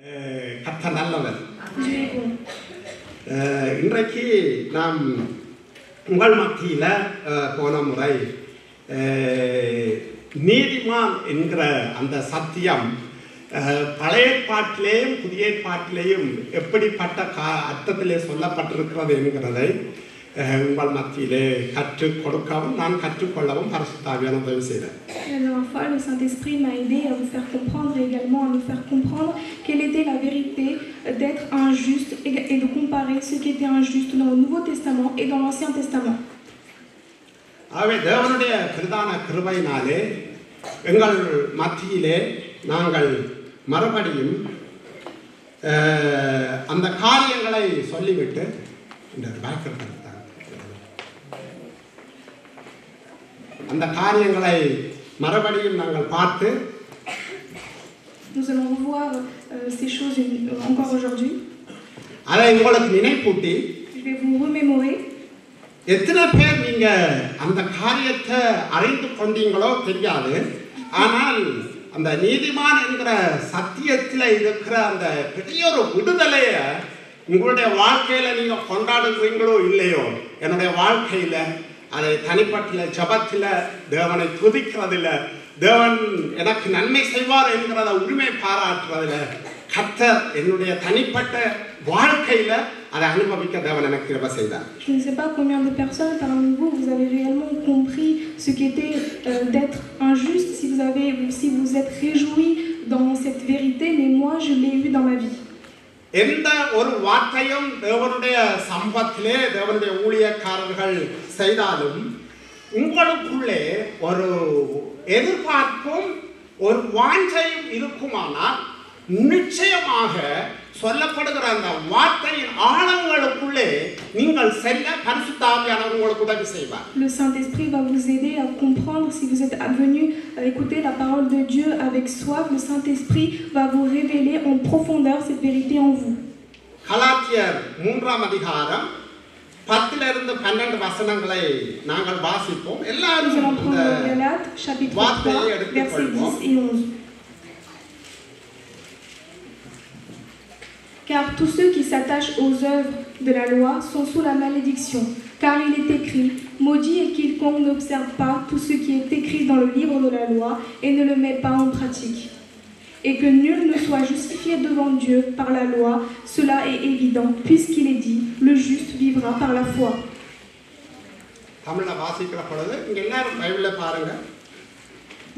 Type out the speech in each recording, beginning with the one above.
கர்த்தர் நல்லவர். இன்றைக்கு நாம் உங்கள் மத்தியில் போன முறை நீதிமான் என்கிற அந்த சத்தியம் பழைய பாட்டிலேயும் புதிய பாட்டிலேயும் எப்படிப்பட்ட அர்த்தத்திலே சொல்லப்பட்டிருக்கிறது என்கிறதை உங்கள் மத்தியிலே கற்றுக் கொடுக்கவும் நான் கற்றுக்கொள்ளவும் பரிசுத்த ஆவியானவர் உதவி செய்தார். La dernière fois, le Saint-Esprit m'a aidé à vous faire comprendre et également à nous faire comprendre quelle était la vérité d'être injuste et de comparer ce qui était injuste dans le Nouveau Testament et dans l'Ancien Testament. ஆகவே தேவனுடைய பிரதான கிருபையினாலே எங்கள் மத்தியிலே நாங்கள் மறுபடியும் அந்த காரியங்களை சொல்லிவிட்டு இந்த வாய்க்கிறது அந்த காரியங்களை மறுபடியும் நாங்கள் பார்த்து Nous allons revoir ces choses encore aujourd'hui. அதை உங்களுக்கு நினைப்பூட்டி Je vais vous remémorer. எத்தனை பேர் நீங்க அந்த காரியத்தை அறிந்து கொண்டீங்களோ தெரியாது. ஆனால் அந்த நீதிமான் என்கிற சத்தியத்தில் இருக்கிற அந்த பெரிய ஒரு விடுதலைய உங்களுடைய வாழ்க்கையில நீங்க கொண்டாடுவீங்களோ இல்லையோ, என்னுடைய வாழ்க்கையில அதை தனிப்பட்ட ஜபத்தில் தேவனை துதிக்கிறதில்ல, தேவன் எனக்கு நன்மை செய்வார் என்கிறத உரிமை பாராட்டுறதில்ல, கர்த்தர் என்னுடைய தனிப்பட்ட வாழ்க்கையில அதை அனுபவிக்க தேவன் எனக்கு கிருபை செய்தார். Je ne sais pas combien de personnes parmi vous avez réellement compris ce qu'était d'être injuste, si vous êtes réjouis dans cette vérité, mais moi je l'ai eu dans ma vie. எந்த ஒரு வார்த்தையும் தேவனுடைய சம்பத்திலே தேவனுடைய ஊழியக்காரர்கள் செய்தாலும் உங்களுக்குள்ளே ஒரு எதிர்பார்ப்பும் ஒரு வாஞ்சையும் இருக்குமானால் நிச்சயமாக சொல்லப்படுகிற அந்த வார்த்தையின் ஆழங்களுக்குள்ளே நீங்கள் செல்ல பரிசுத்த ஆவியானவர் உங்களுக்கு உதவி செய்வார். Le Saint-Esprit va vous aider à comprendre. Si vous êtes venu écouter la parole de Dieu avec soif, le Saint-Esprit va vous révéler en profondeur cette vérité en vous. கலாத்தியர் 3ஆம் அதிகாரம் 10 இருந்து 12 வசனங்களை நாங்கள் வாசிப்போம். எல்லாரும் Nous allons prendre Galates chapitre 3 versets 10 et 11. Car tous ceux qui s'attachent aux œuvres de la loi sont sous la malédiction. Car il est écrit, maudit est quiconque n'observe pas tout ce qui est écrit dans le livre de la loi et ne le met pas en pratique. Et que nul ne soit justifié devant Dieu par la loi, cela est évident, puisqu'il est dit, le juste vivra par la foi.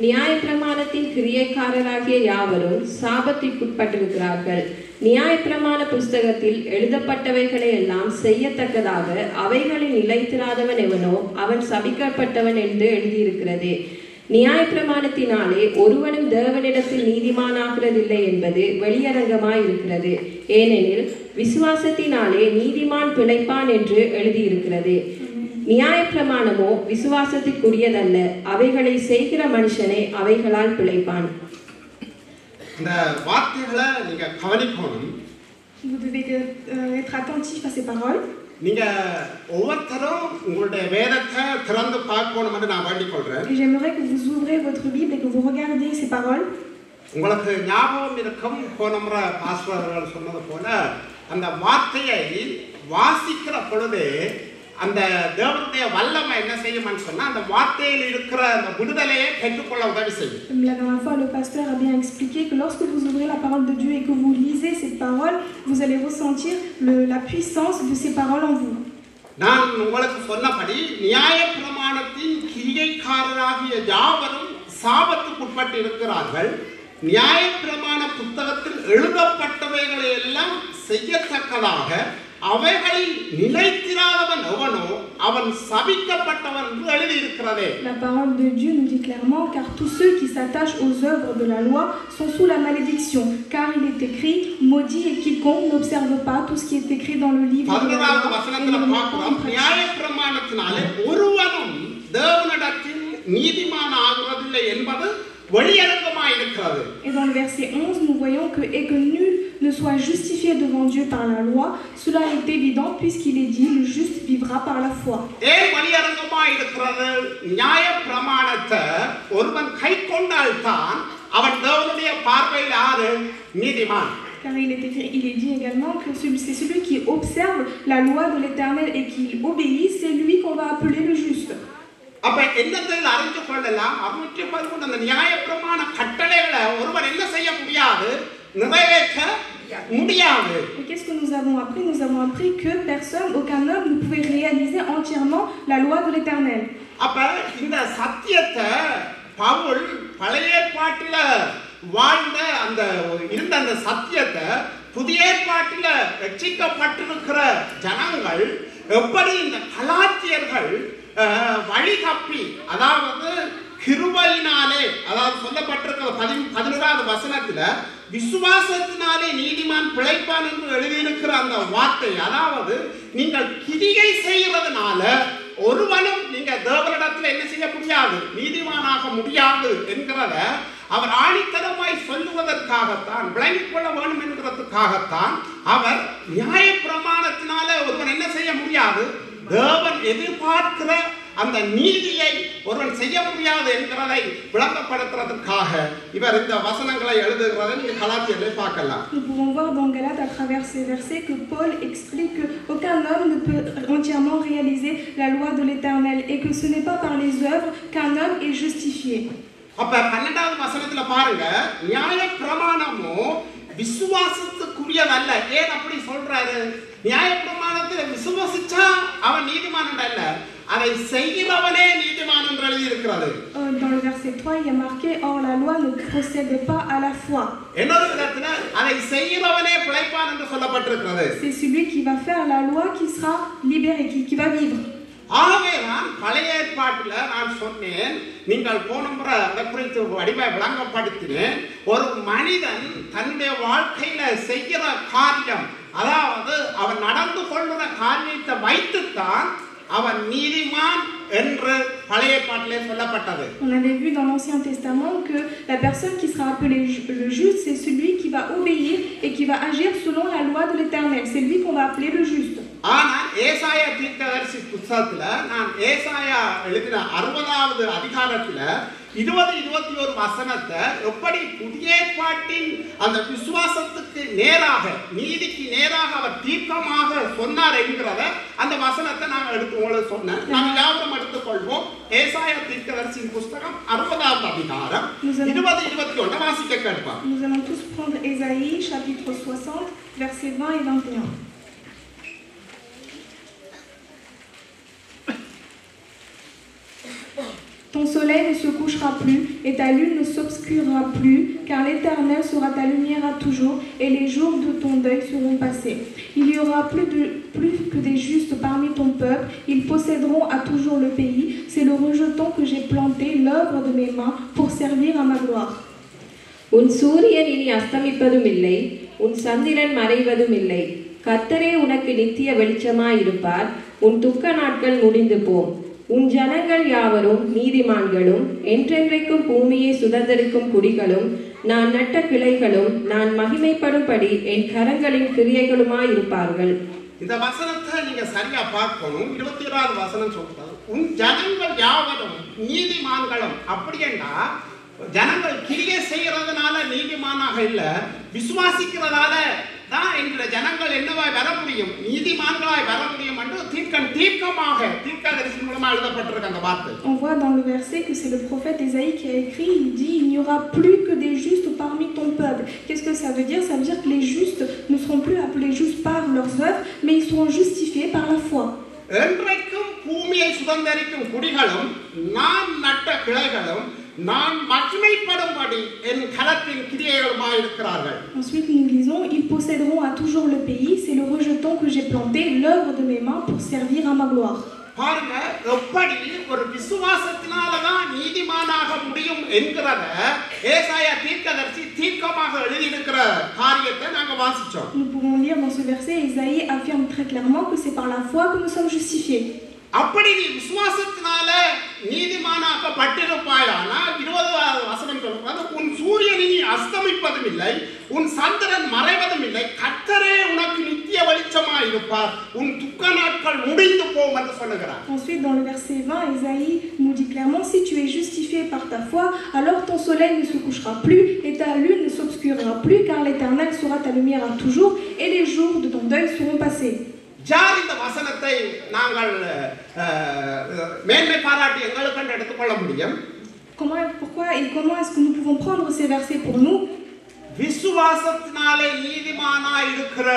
நியாயப்பிரமாணத்தின் கிரியைக்காரராகிய யாவரும் சாபத்திற்குட்பட்டிருக்கிறார்கள். நியாயப்பிரமாண புஸ்தகத்தில் எழுதப்பட்டவைகளை எல்லாம் செய்யத்தக்கதாக அவைகளில் நிலைத்திராதவன் எவனோ அவன் சபிக்கப்பட்டவன் என்று எழுதியிருக்கிறது. நியாயப்பிரமாணத்தினாலே ஒருவனும் தேவனிடத்தில் நீதிமானாகிறதில்லை என்பது வெளியரங்கமாயிருக்கிறது. ஏனெனில் விசுவாசத்தினாலே நீதிமான் பிழைப்பான் என்று எழுதியிருக்கிறது. நியாயப்பிரமாணமோ விசுவாசத்திற்குரியதல்ல, அவைகளை செய்கிற மனுஷனே அவைகளால் பிழைப்பான். இந்த வார்த்தைகளை நீங்க கவனிக்கணும். Vous devez être attentif à ces paroles. நீங்க ஒவ்வொருத்தரும் உங்களுடைய வேதத்தை திறந்து பார்க்கணும் என்று நான் வேண்டிக் கொள்றேன். Et j'aimerais que vous ouvrez votre Bible et que vous regardiez ces paroles. உங்களுக்கு ஞாபகம் இருக்கும், போன முறை பாஸ்டர்கள் சொன்னது போல அந்த வார்த்தையை வாசிக்கிற பொழுது அந்த தேவனுடைய வல்லமை என்ன செய்யும்னு சொன்னா அந்த வார்த்தையில் இருக்கிற அந்த விடுதலையை பெற்றுக்கொள்ள உதவி செய்யும். La dernière fois, le pasteur a bien expliqué que lorsque vous ouvrez la parole de Dieu et que vous lisez cette parole, vous allez ressentir la puissance de ces paroles en vous. நான் உங்களுக்கு சொன்னபடி நியாயப்பிரமாணத்தின் கிரியைக்காரராகிய யாவரும் சாபத்துக்குட்பட்டு இருக்கிறார்கள். நியாயப்பிரமாண புத்தகத்தில் எழுதப்பட்டவைகளை எல்லாம் செய்யத்தக்கதாக அவைகளில் நிலைத்திராதவன் எவனோ அவன் சபிக்கப்பட்டவன் என்று எழுதியிருக்கிறது. La parole de Dieu nous dit clairement, car tous ceux qui s'attachent aux œuvres de la loi sont sous la malédiction, car il est écrit, maudit est quiconque n'observe pas tout ce qui est écrit dans le livre de la loi et ne le met pas en pratique. நியாயப்பிரமாணத்தினாலே ஒருவனும் தேவனிடத்தில் நீதிமான் ஆகிறதில்லை என்பது வெளியரங்கமாயிருக்கிறது. Et dans le verset 11, nous voyons que nul ne soit justifié devant Dieu par la loi, cela est évident puisqu'il est dit, le juste vivra par la foi. ஏன் வெளியரங்கமாயிருக்கிறது? நியாயப்பிரமாணத்தை ஒருவன் கைக்கொண்டால்தான் அவன் தேவனுடைய பார்வையில் யாரு? நீதிமான். Car il est dit également que c'est celui qui observe la loi de l'Éternel et qui obéit, c'est lui qu'on va appeler le juste. அப்ப என்னத்தில் அறிந்து கொள்ளலாம் 613 அந்த நியாயப்பிரமாண கட்டளைகளை ஒருவர் என்ன செய்ய முடியாது, நிறைவேற்ற முடியாது. Et qu'est-ce que nous avons appris? Nous avons appris que personne, aucun homme ne pouvait réaliser entièrement la loi de l'Éternel. அப்ப இந்த சத்தியத்தை பவுல் பழைய ஏற்பாட்டில வாழ்ந்த அந்த இருந்த அந்த சத்தியத்தை புதிய ஏற்பாட்டில ரட்சிக்கப்பட்டிருக்கிற ஜனங்கள் எப்படி இந்த கலாத்தியர்கள் வழி தப்பி, அதாவது கிருபையினாலே, அதாவது சொல்லப்பட்டிருக்கிற 11வது வசனத்துல விசுவாசத்தினாலே நீதிமான் பிழைப்பான் என்று எழுதியிருக்கிற அந்த வார்த்தை, அதாவது நீங்கள் கிரியை செய்யறதுனால ஒருவனும் நீங்க தேவனிடத்துல என்ன செய்ய முடியாது, நீதிமானாக முடியாது என்கிறத அவர் ஆணித்தரமாய் சொல்லுவதற்காகத்தான், விளங்கிக் கொள்ள வேண்டும் என்கிறதுக்காகத்தான் அவர் நியாய பிரமாணத்தினால ஒருவன் என்ன செய்ய முடியாது, தேவன் எதிர்பார்க்கிற அந்த நீதியை ஒருவன் செய்ய முடியாது என்கிறதை விளங்கப்படுத்துறதுக்காக இவர் இந்த வசனங்களை எழுதுகிறதை நீங்க கலாத்தியர்ல பார்க்கலாம். Nous pouvons voir dans Galates à travers ces versets que Paul explique qu'aucun homme ne peut entièrement réaliser la loi de l'Éternel et que ce n'est pas par les œuvres qu'un homme est justifié. அப்ப 12வது வசனத்துல பாருங்க, நியாய பிரமாணமும் விசுவாசத்துக்குரியதல்ல. ஏன் அப்படி சொல்றாரு? நியாய பிரமாணத்தில் விசுவாசிச்சா அவன் நீதிமான் அல்ல, அதை செய்கிறவனே நீதிமான் என்று எழுதி இருக்கிறது. Dans le verset 3, il y a marqué or la loi ne procède pas à la foi. இன்னொரு இடத்துல அதை செய்கிறவனே பிழைப்பான் என்று சொல்லப்பட்டிருக்கிறது. C'est celui qui va faire la loi qui sera libéré, qui va vivre. ஆகவே நான் பழைய ஏற்பாட்டில் நான் சொன்னேன், நீங்கள் போன முறை அதை குறித்து வடிவை விளங்கப்படுத்தினேன். ஒரு மனிதன் தன்னுடைய வாழ்க்கையில செய்கிற காரியம், அதாவது அவன் நடந்து கொள்கிற காரியத்தை வைத்துத்தான் அவன் நீதிமான் என்று பழைய ஏற்பாட்டிலே சொல்லப்பட்டது. On avait vu dans l'Ancien Testament que la personne qui sera appelée le juste, c'est celui qui va obéir et qui va agir selon la loi de l'Éternel. C'est lui qu'on va appeler le juste. ஆனால் ஏசாயா தீர்க்கதரிசி புத்தகத்துல நான் ஏசாயா எழுதின 60வது அதிகாரத்துல 20-21 வசனத்தை எப்படி புதிய ஏற்பாட்டின் அந்த விசுவாசத்துக்கு நேராக, நீதிக்கு நேராக அவர் தீர்க்கமாக சொன்னார் என்கிறத அந்த வசனத்தை நான் உங்களுக்கு சொன்னேன். நாம் யாவரும் எடுத்துக்கொள்வோம். ஏசாயா தீர்க்கதரிசியின் புத்தகம் 60வது அதிகாரம் 20-21 வாசிக்க கேட்பார். Nous allons tous prendre Ésaïe chapitre 60 versets 20 et 21. Ton soleil ne se couchera plus et ta lune ne s'obscurera plus, car l'Éternel sera ta lumière à toujours et les jours de ton deuil seront passés. Il y aura plus que des justes parmi ton peuple, ils posséderont à toujours le pays. C'est le rejeton que j'ai planté, l'œuvre de mes mains, pour servir à ma gloire. உன் சூரியன் இனி அஸ்தமிப்பதும் இல்லை, உன் சந்திரன் மறைவதும் இல்லை. கர்த்தரே உனக்கு நித்திய வெளிச்சமாயிருப்பார். உன் துக்க நாட்கள் முடிந்து போம். உன் ஜனங்கள் யாவரும் நீதிமான்களும் என்றென்றைக்கும் பூமியை சுதந்தரிக்கும் குடிகளும் நான் நட்ட கிளைகளும் நான் மகிமைப்படும்படி என் கரங்களின் கிரியைகளுமாயிருப்பார்கள். இந்த வசனத்தை நீங்க சரியா பார்க்கணும். 21வது வசனம் சொல்றது, உன் ஜனங்கள் யாவரும் நீதிமான்களும். அப்படின்னா ஜனங்கள் கிரியை செய்யறதுனால நீதிமானாக இல்ல, விசுவாசிக்கிறதால தான் என்ற ஜனங்கள் என்னவாய் வர முடியும், நீதிமான்களாய் வர முடியும் என்று தீர்க்கமாக தீர்க்கதரிசி மூலமா எழுதப்பட்டிருக்க அந்த வார்த்தை. On voit dans le verset que c'est le prophète Ésaïe qui a écrit, il dit il n'y aura plus que des justes parmi ton peuple. Qu'est-ce que ça veut dire? Ça veut dire que les justes ne seront plus appelés justes par leurs œuvres, mais ils seront justifiés par la foi. என்றைக்கும் பூமியை சுதந்தரிக்கும் குடிகளும் நான் நட்ட கிளைகளும் நான் மகிமைப்படும்படி என் கரத்தின் கிரியைகளுமாய் இருக்கிறார்கள். Ensuite nous lisons ils posséderont à toujours le pays, c'est le rejeton que j'ai planté, l'œuvre de mes mains pour servir à ma gloire. பாருங்க, எப்படி ஒரு விசுவாசத்தினால தான் நீதிமானாக முடியும் என்கிறத ஏசாயா தீர்க்கதரிசி தீர்க்கமாக எழுதியிருக்கிற காரியத்தை நாங்க வாசிச்சோம். Nous pouvons lire dans ce verset, Ésaïe affirme très clairement que c'est par la foi que nous sommes justifiés. அப்படி நீ விசுவாசத்தினால நீதிமானாக்கப்பட்டிருப்பாயானால் 20வது வசனம் சொல்றது, உன் சூரியன் இனி அஸ்தமிப்பதும் இல்லை, உன் சந்திரன் மறைவதும் இல்லை, கர்த்தரே உனக்கு நித்திய வெளிச்சமாய் நீதிமானாய் இருப்பார், உன் துக்க நாட்கள் முடிந்து போகும் என்று சொல்லுகிறார். Ensuite, dans le verset 20, Ésaïe nous dit clairement: si tu es justifié par ta foi, alors ton soleil ne se couchera plus et ta lune ne s'obscurera plus, car l'Éternel sera ta lumière à toujours et les jours de ton deuil seront passés. யார் இந்த வசனத்தை நாங்கள் மேன்மை பாராட்டி எங்களுக்கு எடுத்துக்கொள்ள முடியும்? Pourquoi et comment est-ce que nous pouvons prendre ces versets pour nous? விசுவாசத்தினாலே நீதிமானாய் இருக்கிற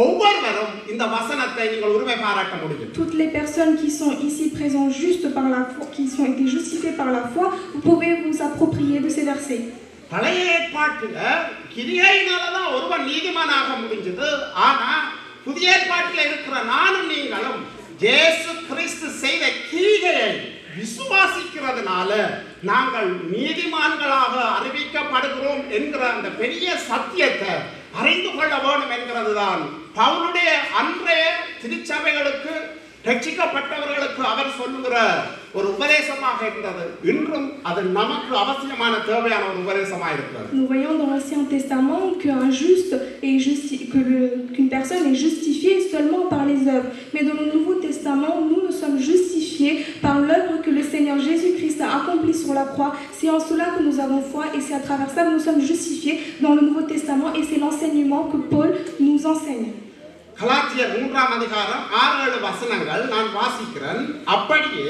ஒவ்வொருவரும் இந்த வசனத்தை நீங்கள் உரிமை பாராட்ட முடியும். Toutes les personnes qui sont ici présentes juste par la foi, qui ont été justifiées par la foi, vous pouvez vous approprier de ces versets. பழைய ஏற்பாட்டில் கிரியையினால தான் ஒருவன் நீதிமானாக முடிஞ்சது. ஆனா புதிய ஏற்பாட்டில் இருக்கிற நானும் நீங்களும் இயேசு கிறிஸ்து செய்த கிரியை விசுவாசிக்கிறதுனால நாங்கள் நீதிமான்களாக அறிவிக்கப்படுகிறோம் என்கிற அந்த பெரிய சத்தியத்தை அறிந்து கொள்ள வேண்டும் என்கிறது தான் பவுலுடைய அன்றைய திருச்சபைகளுக்கு ரட்சிக்கப்பட்டவர்களுக்கு அவர் சொல்லுகிற ஒரு உபதேசமாக இருந்தது. இன்றும் அது நமக்கு அவசியமான தேவையான ஒரு உபதேசமாக இருக்கிறது. Nous voyons dans l'Ancien Testament qu'une personne est justifiée seulement par les œuvres. Mais dans le Nouveau Testament, nous sommes justifiés par l'œuvre que le Seigneur Jésus-Christ a accomplie sur la croix. C'est en cela que nous avons foi et c'est à travers ça que nous sommes justifiés dans le Nouveau Testament et c'est l'enseignement que Paul nous enseigne. கலாத்தியர் 3ஆம் அதிகாரம் 6-7 வசனங்கள் நான் வாசிக்கிறேன். அப்படியே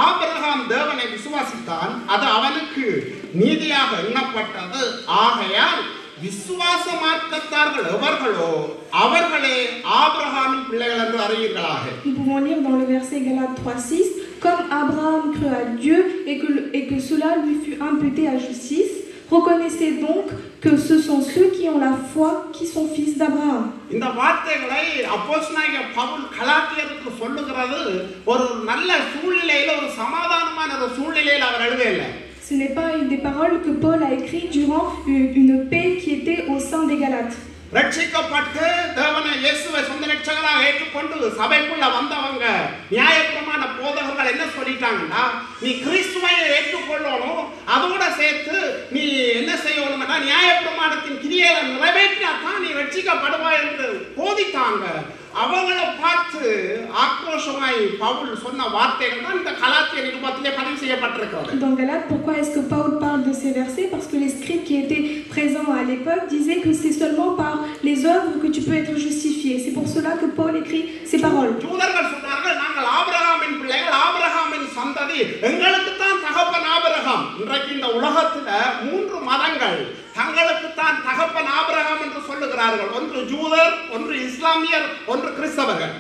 Abraham தேவனை விசுவாசித்தான், அது அவனுக்கு நீதியாக எண்ணப்பட்டது. ஆகையால் விசுவாச மார்க்கத்தார்கள் எவர்களோ அவர்களே ஆபிரகாமின் பிள்ளைகள் என்று அறிவீர்களாக. Nous pouvons lire dans le verset Galates 3:6, comme Abraham crut à Dieu et que cela lui fut imputé à justice. Reconnaissez donc que ce sont ceux qui ont la foi qui sont fils d'Abraham. இந்த வார்த்தைகளை அப்போஸ்தலனாகிய பவுல் கலாத்தியருக்கு சொல்லுகிறது ஒரு நல்ல சூழ்நிலையில, ஒரு சமாதானமான ஒரு சூழ்நிலையில அவர் எழுதவில்லை. Ce n'est pas des paroles que Paul a écrites durant une paix qui était au sein des Galates. ரட்சிக்கப்பட்டு தேவனை இயேசுவை சொந்த ரட்சகராக ஏற்றுக்கொண்டு சபைக்குள்ள வந்தவங்க நியாயப்பிரமாண போதகர்கள் என்ன சொல்லிட்டாங்கன்னா, நீ கிறிஸ்துவை ஏற்றுக்கொள்ளணும், அதோட சேர்த்து நீ என்ன செய்யணும்னா நியாயப்பிரமாணத்தின் கிரியைகளை நிறைவேற்றினாத்தான் நீ ரட்சிக்கப்படுவாய் என்று போதித்தாங்க. அவங்கள பார்த்து ஆக்ரோஷமாய் பவுல் சொன்ன வார்த்தைகள் தான் இந்த கலாத்திய நிருபத்திலே பதிவு செய்யப்பட்டிருக்கிறது. Dans Galates, pourquoi est-ce que Paul parle de ces versets? Parce que les scribes qui étaient présents à l'époque disaient que c'est seulement par les œuvres que tu peux être justifié. C'est pour cela que Paul écrit ces paroles. யூதர்கள் சொன்னார்கள், நாங்கள் ஆபிரகாமின் பிள்ளைகள், ஆபிரகாமின் சந்ததி, எங்களுக்கு தான் தகப்பன் ஆபிரகாம். இன்றைக்கு இந்த உலகத்துல 3 மதங்கள் தங்களுக்கு தான் தகப்பன் ஆபிரகாம் என்று சொல்லுகிறார்கள். ஒன்று ஜூதர், ஒன்று இஸ்லாமியர், ஒன்று கிறிஸ்தவர்கள்.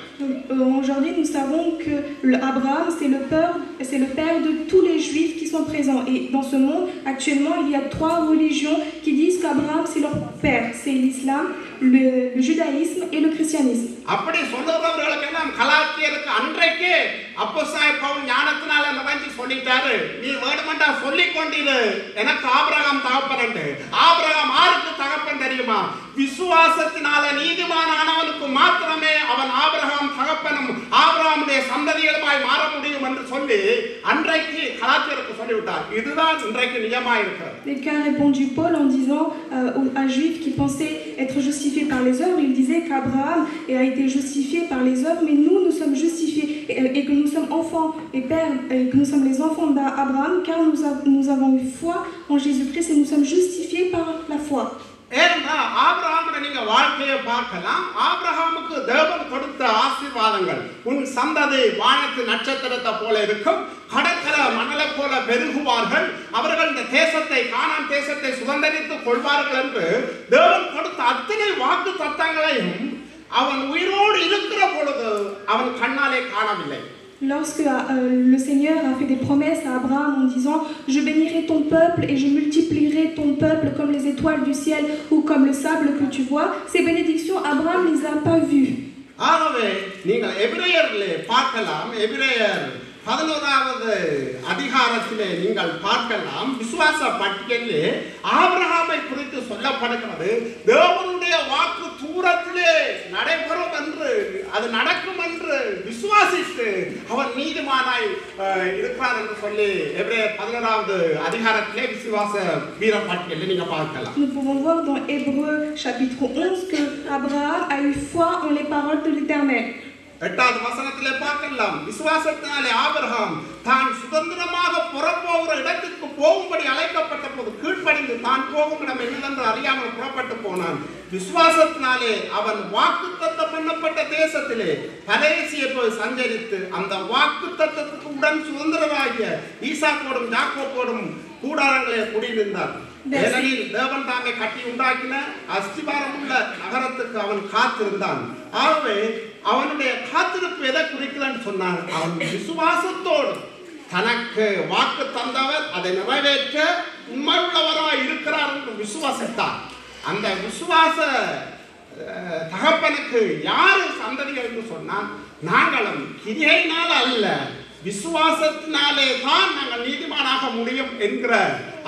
Aujourd'hui, nous savons que Abraham, c'est le père de tous les juifs qui sont présents. Et dans ce monde, actuellement, il y a 3 religions qui disent qu'Abraham, c'est leur père. C'est l'islam, le judaïsme et le christianisme. அப்படி சொல்லுகிறவர்களுக்கு எல்லாம் கலாத்தியருக்கு அன்றைக்கே அப்போஸ்தலனாகிய பவுல் ஞானத்தினால நிறைஞ்சு சொல்லிட்டாரு, நீ வேணுமெண்டா சொல்லிக் கொண்டிரு எனக்கு ஆபிரகாம் தகப்பன் என்று. ஆபிரகாம் யாருக்கு தகப்பன் தெரியுமா? விசுவாசத்தினால நீதிமானானவனுக்கு மாத்திரமே அவன் ஆபிரகாம் தகப்பனும் ஆபிரகாமுடைய சந்ததிகளுமாய் மாற முடியும் என்று சொல்லி அன்றைக்கு கலாத்தியருக்கு சொல்லிவிட்டார். இதுதான் இன்றைக்கு நிஜமாய் இருக்கிறது. Et qu'a répondu Paul en disant à un juif qui pensait être justifié par les œuvres, il disait qu'Abraham a été justifié par les œuvres, mais nous sommes justifiés et que nous sommes enfants et pères, et que nous sommes les enfants d'Abraham, car nous avons eu foi en Jésus-Christ et nous sommes justifiés par la foi. ஏன்னா ஆபிரகாமுடைய நீங்க வாழ்க்கையை பார்க்கலாம். ஆபிரகாமுக்கு தேவன் கொடுத்த ஆசீர்வாதங்கள், உன் சந்ததி வானத்து நட்சத்திரத்தை போல இருக்கும், கடற்கரை மணலை போல பெருகுவார்கள், அவர்கள் இந்த தேசத்தை கானான் தேசத்தை சுதந்தரித்துக் கொள்வார்கள் என்று தேவன் கொடுத்த அத்தனை வாக்கு தத்தங்களையும் அவன் உயிரோடு இருக்கிற பொழுது அவன் கண்ணாலே காணவில்லை. Lorsque le Seigneur a fait des promesses à Abraham en disant « Je bénirai ton peuple et je multiplierai ton peuple comme les étoiles du ciel ou comme le sable que tu vois », ces bénédictions, Abraham ne les a pas vues. ஆகவே நீங்கள் எபிரேயரிலே பார்க்கலாம். எபிரேயர் 11வது அதிகாரத்திலே நீங்கள் பார்க்கலாம். விசுவாச பட்டியலிலே ஆபிரகாமை குறித்து சொல்லப்படுகிறது. தேவனுடைய வாக்கு தூரத்திலே நடைபெறும் என்று அது நடக்கும் என்று விசுவாசித்து அவன் நீதிமானாய் இருக்கிறார் என்று சொல்லி எபிரேயர் 11வது அதிகாரத்திலே விசுவாச வீர பட்டியலை நீங்க பார்க்கலாம். Nous pouvons voir dans Hébreux chapitre 11 que Abraham a eu foi en les paroles de l'Éternel. 8வது வசனத்திலே பார்க்கலாம். விசுவாசத்தினாலே ஆபிரகாம் தான் சுதந்திரமாக புறப்போகிற இடத்துக்கு போகும்படி அழைக்கப்பட்ட போது கீழ்ப்படிந்து தான் போகும் இடம் என்னவென்று அறியாமல் புறப்பட்டு போனான். விசுவாசத்தினாலே அவன் வாக்குத்தத்தம் பண்ணப்பட்ட தேசத்திலே பரதேசியை போய் சஞ்சரித்து அந்த வாக்குத்தத்தத்துக்கு உடன் சுதந்திரராகிய ஈசாக்கோடும் யாக்கோபோடும் கூடாரங்களே குடியிருந்தார். ஏனெனில் தேவன் தாமே கட்டி உண்டாக்கின அஸ்திபாரம் உள்ள நகரத்துக்கு அவன் காத்திருந்தான். ஆகவே அவனுடைய காத்திருப்பு எதை குறிக்கலன்னு சொன்னான், அவன் விசுவாசத்தோடு தனக்கு வாக்கு தந்தவர் அதை நிறைவேற்ற உண்மையுள்ளவராய் இருக்கிறார் என்று விசுவாசித்தார். அந்த விசுவாச தகப்பனுக்கு யாரு சந்ததிகள் என்று சொன்னால், நாங்களும் கிரியையினால் அல்ல விசுவாசத்தினாலே தான் நாங்கள் நீதிமானாக முடியும் என்கிற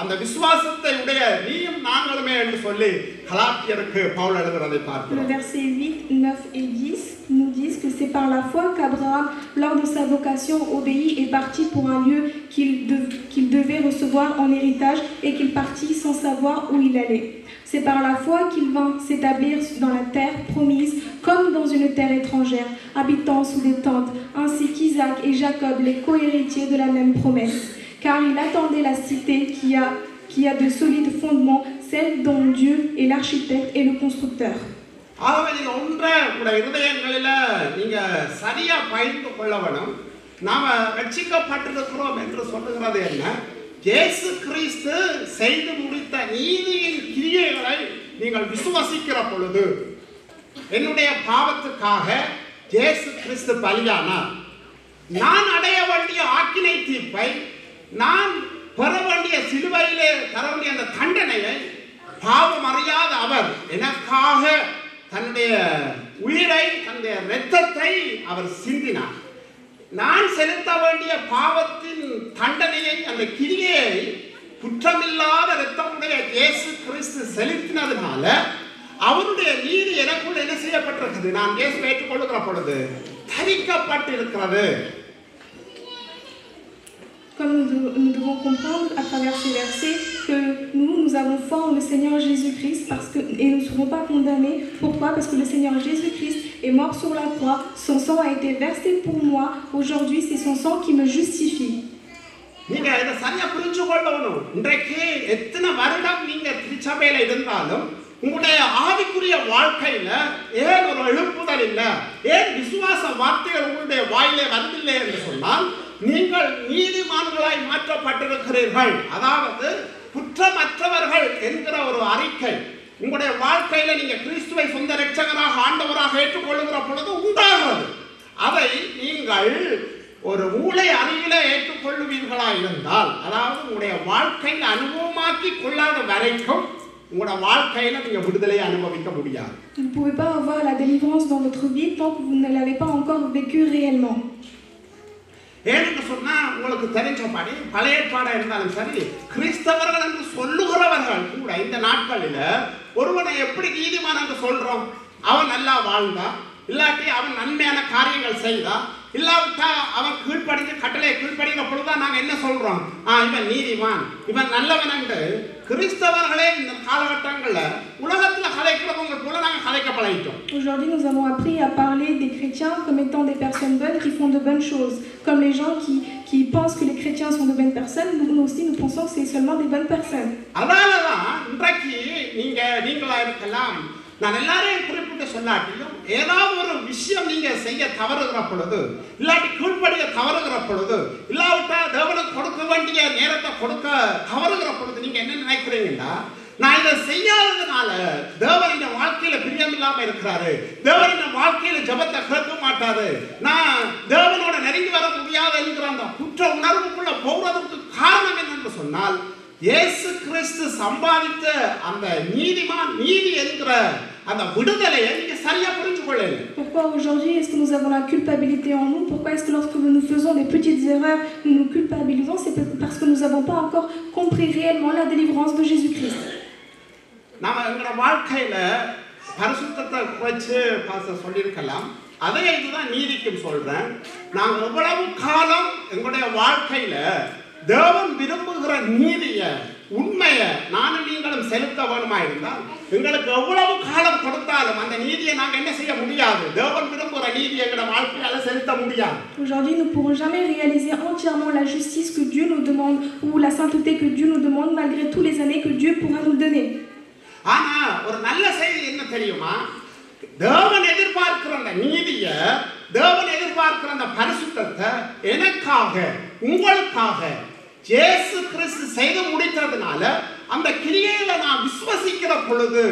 அந்த விசுவாசத்தை உடைய நீயும் நாங்களுமே என்று சொல்லி கலாத்தியருக்கு பவுல் எழுதுறதை பார்க்கிறோம். Le verset 8, 9 et 10 nous disent que c'est par la foi qu'Abraham, lors de sa vocation, obéit et partit pour un lieu qu'il devait recevoir en héritage et qu'il partit sans savoir où il allait. C'est par la foi qu'il vint s'établir dans la terre promise, comme dans une terre étrangère, habitant sous des tentes, ainsi qu'Isaac et Jacob, les co-héritiers de la même promesse. Car il attendait la cité qui a de solides fondements, celle dont Dieu est l'architecte et le constructeur. ஆகவே நீங்க ஒன்றை உங்களுடைய இருதயங்களில் நீங்க சரியா பகிர்ந்து கொள்ள வேணும். நாம ரட்சிக்கப்பட்டிருக்கிறோம் என்று சொல்லுகிறது என்ன? இயேசு கிறிஸ்து செய்து முடித்த நீதியின் கிரியைகளை நீங்கள் விசுவாசிக்கிற பொழுது, என்னுடைய பாவத்துக்காக இயேசு கிறிஸ்து பலியானார், நான் அடைய வேண்டிய ஆக்கினை தீர்ப்பை, நான் பெற வேண்டிய சிலுவையிலே தர வேண்டிய அந்த தண்டனையை பாவம் அறியாத அவர் எனக்காக தன்னுடைய உயிரை தன்னுடைய இரத்தத்தை அவர் சிந்தினார். நான் செலுத்த வேண்டிய பாவத்தின் தண்டனையை அந்த கிரியை குற்றமில்லாத இரத்தமுடைய இயேசு கிறிஸ்து செலுத்தினதுனால அவருடைய நீதி எனக்குள்ள என்ன செய்யப்பட்டிருக்கிறது? நான் இயேசுவை ஏற்றுக்கொள்ளுகிற பொழுது தரிக்கப்பட்டிருக்கிறது. Comme nous devons comprendre à travers ces versets que nous avons foi en le Seigneur Jésus-Christ et nous ne serons pas condamnés. Pourquoi? Parce que le Seigneur Jésus-Christ est mort sur la croix, son sang a été versé pour moi. Aujourd'hui, c'est son sang qui me justifie. நீங்க இத சரியா புரிஞ்சு கொள்ளணும். இன்றைக்கு எத்தனை வருடம் நீங்க திருச்சபையில இருந்தாலும் உங்களுடைய ஆவிக்குரிய வாழ்க்கையில ஏன் ஒரு எழுப்புதல் இல்ல, ஏன் விசுவாச வார்த்தைகள் உங்களுடைய வாயிலே வரவில்லை என்று சொன்னால், நீங்கள் நீதிமான்களாய் மாற்றப்பட்டிருக்கிறீர்கள். அதாவது குற்றமற்றவர்கள் என்கிற ஒரு அறிக்கை உங்களுடைய வாழ்க்கையில நீங்க கிறிஸ்துவை சொந்த இரட்சகராக ஆண்டவராக ஏற்றுக்கொள்ளுகிற பொழுது உண்டாகிறது. அதை நீங்கள் ஒரு மூளை அறிவில ஏற்றுக்கொள்ளுவீர்களா இருந்தால், அதாவது உங்களுடைய வாழ்க்கையில அனுபவமாக்கி கொள்ளாத வரைக்கும் உங்களோட வாழ்க்கையில நீங்க விடுதலையை அனுபவிக்க முடியாது. Vous ne pouvez pas avoir la délivrance dans votre vie tant que vous ne l'avez pas encore vécu réellement. ஏன்னு சொன்னா உங்களுக்கு தெரிஞ்சபடி பழைய ஏற்பாடா இருந்தாலும் சரி, கிறிஸ்தவர்கள் என்று சொல்லுகிறவர்கள் கூட இந்த நாட்களில் ஒருவனை எப்படி நீதிமான் என்று சொல்றோம்? அவன் நல்லா வாழ்ந்தா, இல்லாட்டி அவன் நன்மையான காரியங்கள் செய்தா, இல்லாவிட்டா அவன் கீழ்ப்படிஞ்சு கட்டளை கீழ்ப்படிகிற பொழுதுதான் நாங்கள் என்ன சொல்றோம்? இவன் நீதிமான், இவன் நல்லவன் என்று கிறிஸ்தவர்களே இந்த காலகட்டங்களில் உலகத்தில் கலைக்கிறவங்க போல நாங்கள் கலைக்க பழகிட்டோம். Aujourd'hui, nous avons appris à parler des chrétiens comme étant des personnes bonnes qui font de bonnes choses. Comme les gens qui pensent que les chrétiens sont de bonnes personnes, nous aussi nous pensons que c'est seulement des bonnes personnes. அதனாலதான் இன்றைக்கு நீங்களா இருக்கலாம், நான் எல்லாரையும் குறிப்பிட்டு சொல்லாட்டியும் ஏதாவது ஒரு விஷயம் நீங்க செய்ய தவறுகிற பொழுது, இல்லாட்டி கீழ்ப்படிய தவறுகிற பொழுது, இல்லாவிட்டா தேவனுக்கு கொடுக்க வேண்டிய நேரத்தை கொடுக்க தவறுகிற பொழுது நீங்க என்ன நினைக்கிறீங்கன்னா, நான் இதை செய்யாததுனால தேவன் இந்த வாழ்க்கையில பிரியம் இல்லாம இருக்கிறாரு, தேவன் இந்த வாழ்க்கையில ஜெபத்தை கேட்க மாட்டாரு, நான் தேவனோட நெருங்கி வர முடியாது என்கிற அந்த குற்ற உணர்வுக்குள்ள போவதற்கு காரணம் என்னன்னு சொன்னால், இயேசு கிறிஸ்து சம்பாதித்த அந்த நீதி என்கிற அந்த விடுதலையை நீங்க சரியா புரிஞ்சு கொள்ளல. Pourquoi aujourd'hui est-ce que nous avons la culpabilité en nous? Pourquoi est-ce que lorsque nous faisons des petites erreurs, nous nous culpabilisons? C'est parce que nous n'avons pas encore compris réellement la délivrance de Jésus-Christ. நாம எங்களோட வாழ்க்கையில பரிசுத்தத்தை குறித்து சொல்லியிருக்கலாம். அதே இதுதான் நீதிக்கும் சொல்றேன். நாங்கள் எவ்வளவு காலம் எங்களுடைய வாழ்க்கையில தேவன் விரும்புகிற நீதிய உண்மையை நானும் நீங்களும் செலுத்த வேணுமா இருந்தால் எங்களுக்கு எவ்வளவு காலம் கொடுத்தாலும் அந்த நீதியை நாங்கள் என்ன செய்ய முடியாது. தேவன் விரும்புகிற நீதியை எங்களுடைய வாழ்க்கையால செலுத்த முடியாது. Aujourd'hui, nous ne pourrons jamais réaliser entièrement la justice que Dieu nous demande ou la sainteté que Dieu nous demande malgré toutes les années que Dieu pourra nous donner. ஆனா ஒரு நல்ல செய்தி என்ன தெரியுமா? தேவன் எதிர்பார்க்கிற அந்த நீதிய, தேவன் எதிர்பார்க்கிற அந்த பரிசுத்தத்தை எனக்காக உங்களுக்காக இயேசு கிறிஸ்து செய்து முடித்ததுனால அந்த கிரியையில நான் விசுவசிக்கிற பொழுது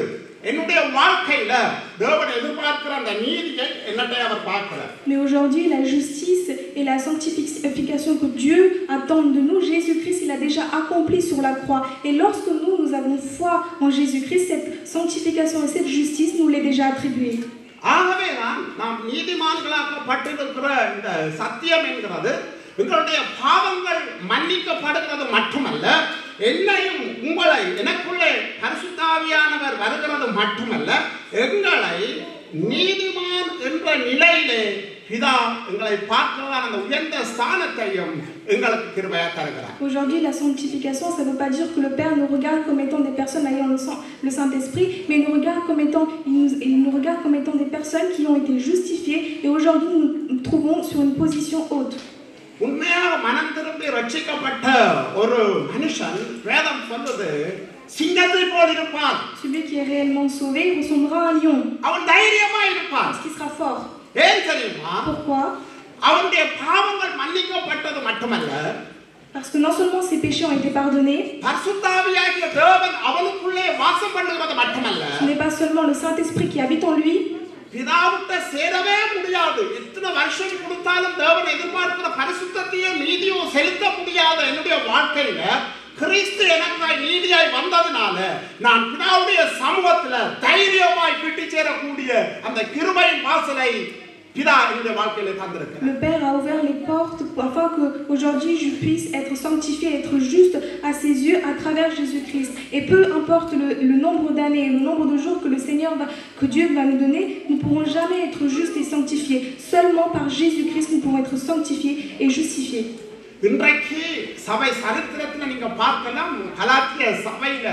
என்னுடைய வாழ்க்கையில தேவன் எதிர்பார்க்கிற அந்த நீதியை என்னட்டை அவர் பார்க்கிறார். Mais aujourd'hui, la justice et la sanctification que Dieu attend de nous, Jésus-Christ, il a déjà accompli sur la croix. Et lorsque nous avons foi en Jésus-Christ, cette sanctification et cette justice nous l'est déjà attribuée. ஆகவே நாம் நீதிமான்களாக்கப்பட்டிருக்கிற இந்த சத்தியம் என்கிறது எங்களுடைய பாவங்கள் மன்னிக்கப்படுகிறது மட்டுமல்ல, என்னையும் உங்களை எனக்குள்ளே பரிசுத்த ஆவியானவர் வருகிறது மட்டுமல்ல, எங்களை நீதிமான் என்ற நிலையிலே பிதா எங்களை பார்க்கிறதான அந்த உயர்ந்த ஸ்தானத்தையும் எங்களுக்கு கிருபையா தருகிறார். Aujourd'hui, la sanctification, ça ne veut pas dire que le Père nous regarde comme étant des personnes ayant le Saint-Esprit, mais il nous regarde comme étant des personnes qui ont été justifiées, et aujourd'hui nous nous trouvons sur une position haute. உண்மையாக மனம் திரும்பி ரட்சிக்கப்பட்ட ஒரு மனுஷன் வேதம் சொல்றது சிங்கத்தை போல் இருப்பான். Celui qui est réellement sauvé ressemblera à un lion. அவன் தைரியமா இருப்பான். Parce qu'il sera fort. ஏன் தெரியுமா? Pourquoi? அவனுடைய பாவங்கள் மன்னிக்கப்பட்டது மட்டுமல்ல, Parce que non seulement ses péchés ont été pardonnés, பரிசுத்த ஆவியாகிய தேவன் அவனுக்குள்ளே வாசம் பண்ணுகிறது மட்டுமல்ல, ce n'est pas seulement le Saint-Esprit qui habite en lui. பிதாவுட்ட சேரவே முடியாது. எத்தனை வருஷம் கொடுத்தாலும் தேவன் எதிர்பார்க்கிற பரிசுத்தத்தையும் நீதியும் செலுத்த முடியாத என்னுடைய வாழ்க்கையில கிறிஸ்து எனக்காய் நீதியாய் வந்ததுனால நான் பிதாவுடைய சமூகத்துல தைரியமாய் கிட்டி சேரக்கூடிய அந்த கிருபையின் வாசலை பிதா என்னுடைய வாழ்க்கையில தந்திருக்கிறார். Le Père a ouvert les portes afin que aujourd'hui je puisse être sanctifié, être juste à ses yeux à travers Jésus-Christ. Et peu importe le nombre d'années, le nombre de jours que Dieu va nous donner, nous ne pourrons jamais être justes et sanctifiés. Seulement par Jésus-Christ nous pourrons être sanctifiés et justifiés. இன்றைக்கு சபை சரித்திரத்தில் நீங்க பார்க்கலாம், கலாத்திய சபையில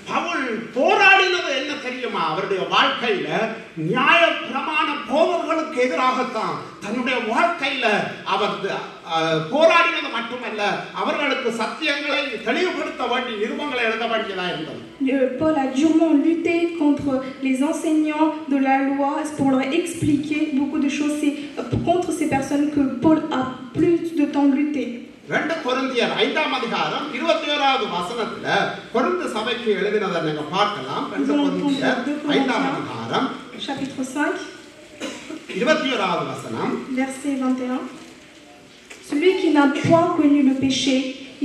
பவுல் போராடினது என்ன தெரியுமா? அவருடைய வாழ்க்கையில நியாய பிரமாண போதர்களுக்கு எதிராகத்தான் தன்னுடைய வாழ்க்கையில அவர் போராடினது மட்டுமல்ல, அவர்களுக்கு சத்தியங்களை தெளிவுபடுத்த வேண்டிய நிருபங்களை எழுத வேண்டியதா இருந்தது. Paul a durement lutté contre les enseignants de la loi pour leur expliquer beaucoup de choses. C'est contre ces personnes que Paul a plus de temps lutté. 2 கொரிந்தியர் 5ஆம் அதிகாரம் 21வது வசனத்துல கொரிந்து சபைக்கு எழுதினதை நீங்க பார்க்கலாம். 2 கொரிந்தியர் 5ஆம் அதிகாரம் chapitre 5 21வது வசனம் verset 21. Celui qui n'a point connu le péché,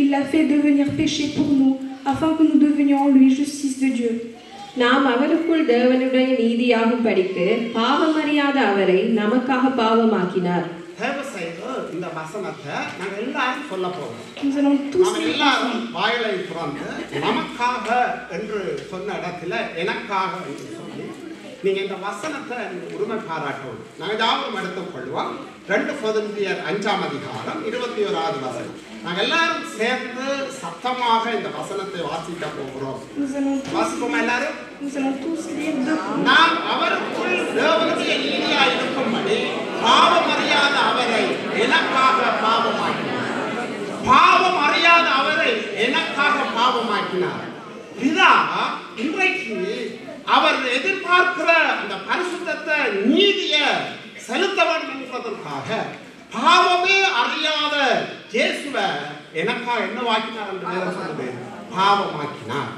il l'a fait devenir péché pour nous, afin que nous devenions en lui justice de Dieu. நாம் அவருக்குள் தேவனுடைய நீதியாகும் படிக்கு பாவமறியாத அவரை நமக்காக பாவமாக்கினார். இந்த வசனத்தை நாங்க எல்லாரும் சொல்ல போறோம். Nous allons tous எல்லாரும் வாயிலை திறந்து நமக்காக என்று சொன்ன இடத்துல எனக்காக என்று சொல்லி நீங்க இந்த வசனத்தை உரிமை பாராட்டணும். நாங்க யாரும் எடுத்துக் கொள்வோம். 2 கொரிந்தியர் 5ஆம் அதிகாரம் 21வது வசனம். நாங்க எல்லாரும் சேர்ந்து சத்தமாக இந்த வசனத்தை வாசிக்க போகிறோம். வாசிப்போமா எல்லாரும்? Nous allons tous lire 2. நாம் அவருக்குள் தேவனுடைய நீதியாய் இருக்கும்படி பாவம் அறியாத அவரை எனக்காக பாவமாக்கினார். பாவம் அறியாத அவரை எனக்காக பாவமாக்கினார். பிதா இன்றைக்கு அவர் எதிர்பார்க்கிற அந்த பரிசுத்தத்தை நீதியை செலுத்த வேண்டும் என்பதற்காக பாவமே அறியாத இயேசுவை எனக்காக என்ன வாக்கினார் என்று நேரம் சொல்லுது, பாவமாக்கினார்.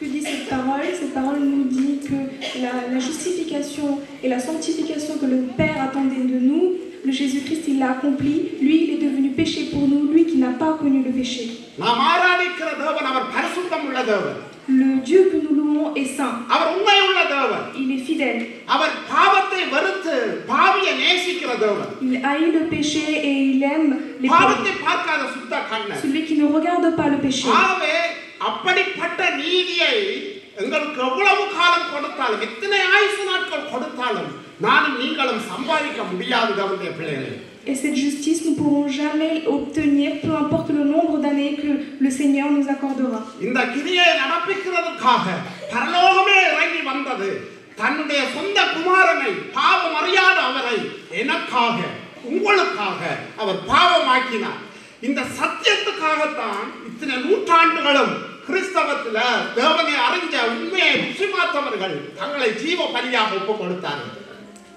Que dit cette parole? Cette parole nous dit que la justification et la sanctification que le Père attendait de nous, le Jésus-Christ, il l'a accompli. Lui, il est devenu péché pour nous, lui qui n'a pas connu le péché. Le Dieu que nous louons est saint. Il est fidèle. Il haït le péché et il aime les pauvres. Celui qui ne regarde pas le péché. அப்படிப்பட்ட நீதியை எங்களுக்கு எவ்வளவு காலம் கொடுத்தாலும் எத்தனை ஆயுசு நாட்கள் கொடுத்தாலும் நானும் நீங்களும் சம்பாதிக்க முடியாது கவனிய பிள்ளைகளே. Et cette justice, nous ne pourrons jamais obtenir, peu importe le nombre d'années que le Seigneur nous accordera. இந்த கிரியை நடப்பிக்கிறதுக்காக பரலோகமே இறங்கி வந்தது. தன்னுடைய சொந்த குமாரனை, பாவம் அறியாத அவரை எனக்காக உங்களுக்காக அவர் பாவமாக்கினார். இந்த சத்தியத்துக்காகத்தான் இத்தனை நூற்றாண்டுகளும் கிறிஸ்தவத்தில் தேவனை அறிஞ்ச உண்மையை ருசிமாத்தவர்கள் தங்களை ஜீவ பலியாக ஒப்பு கொடுத்தார்கள்.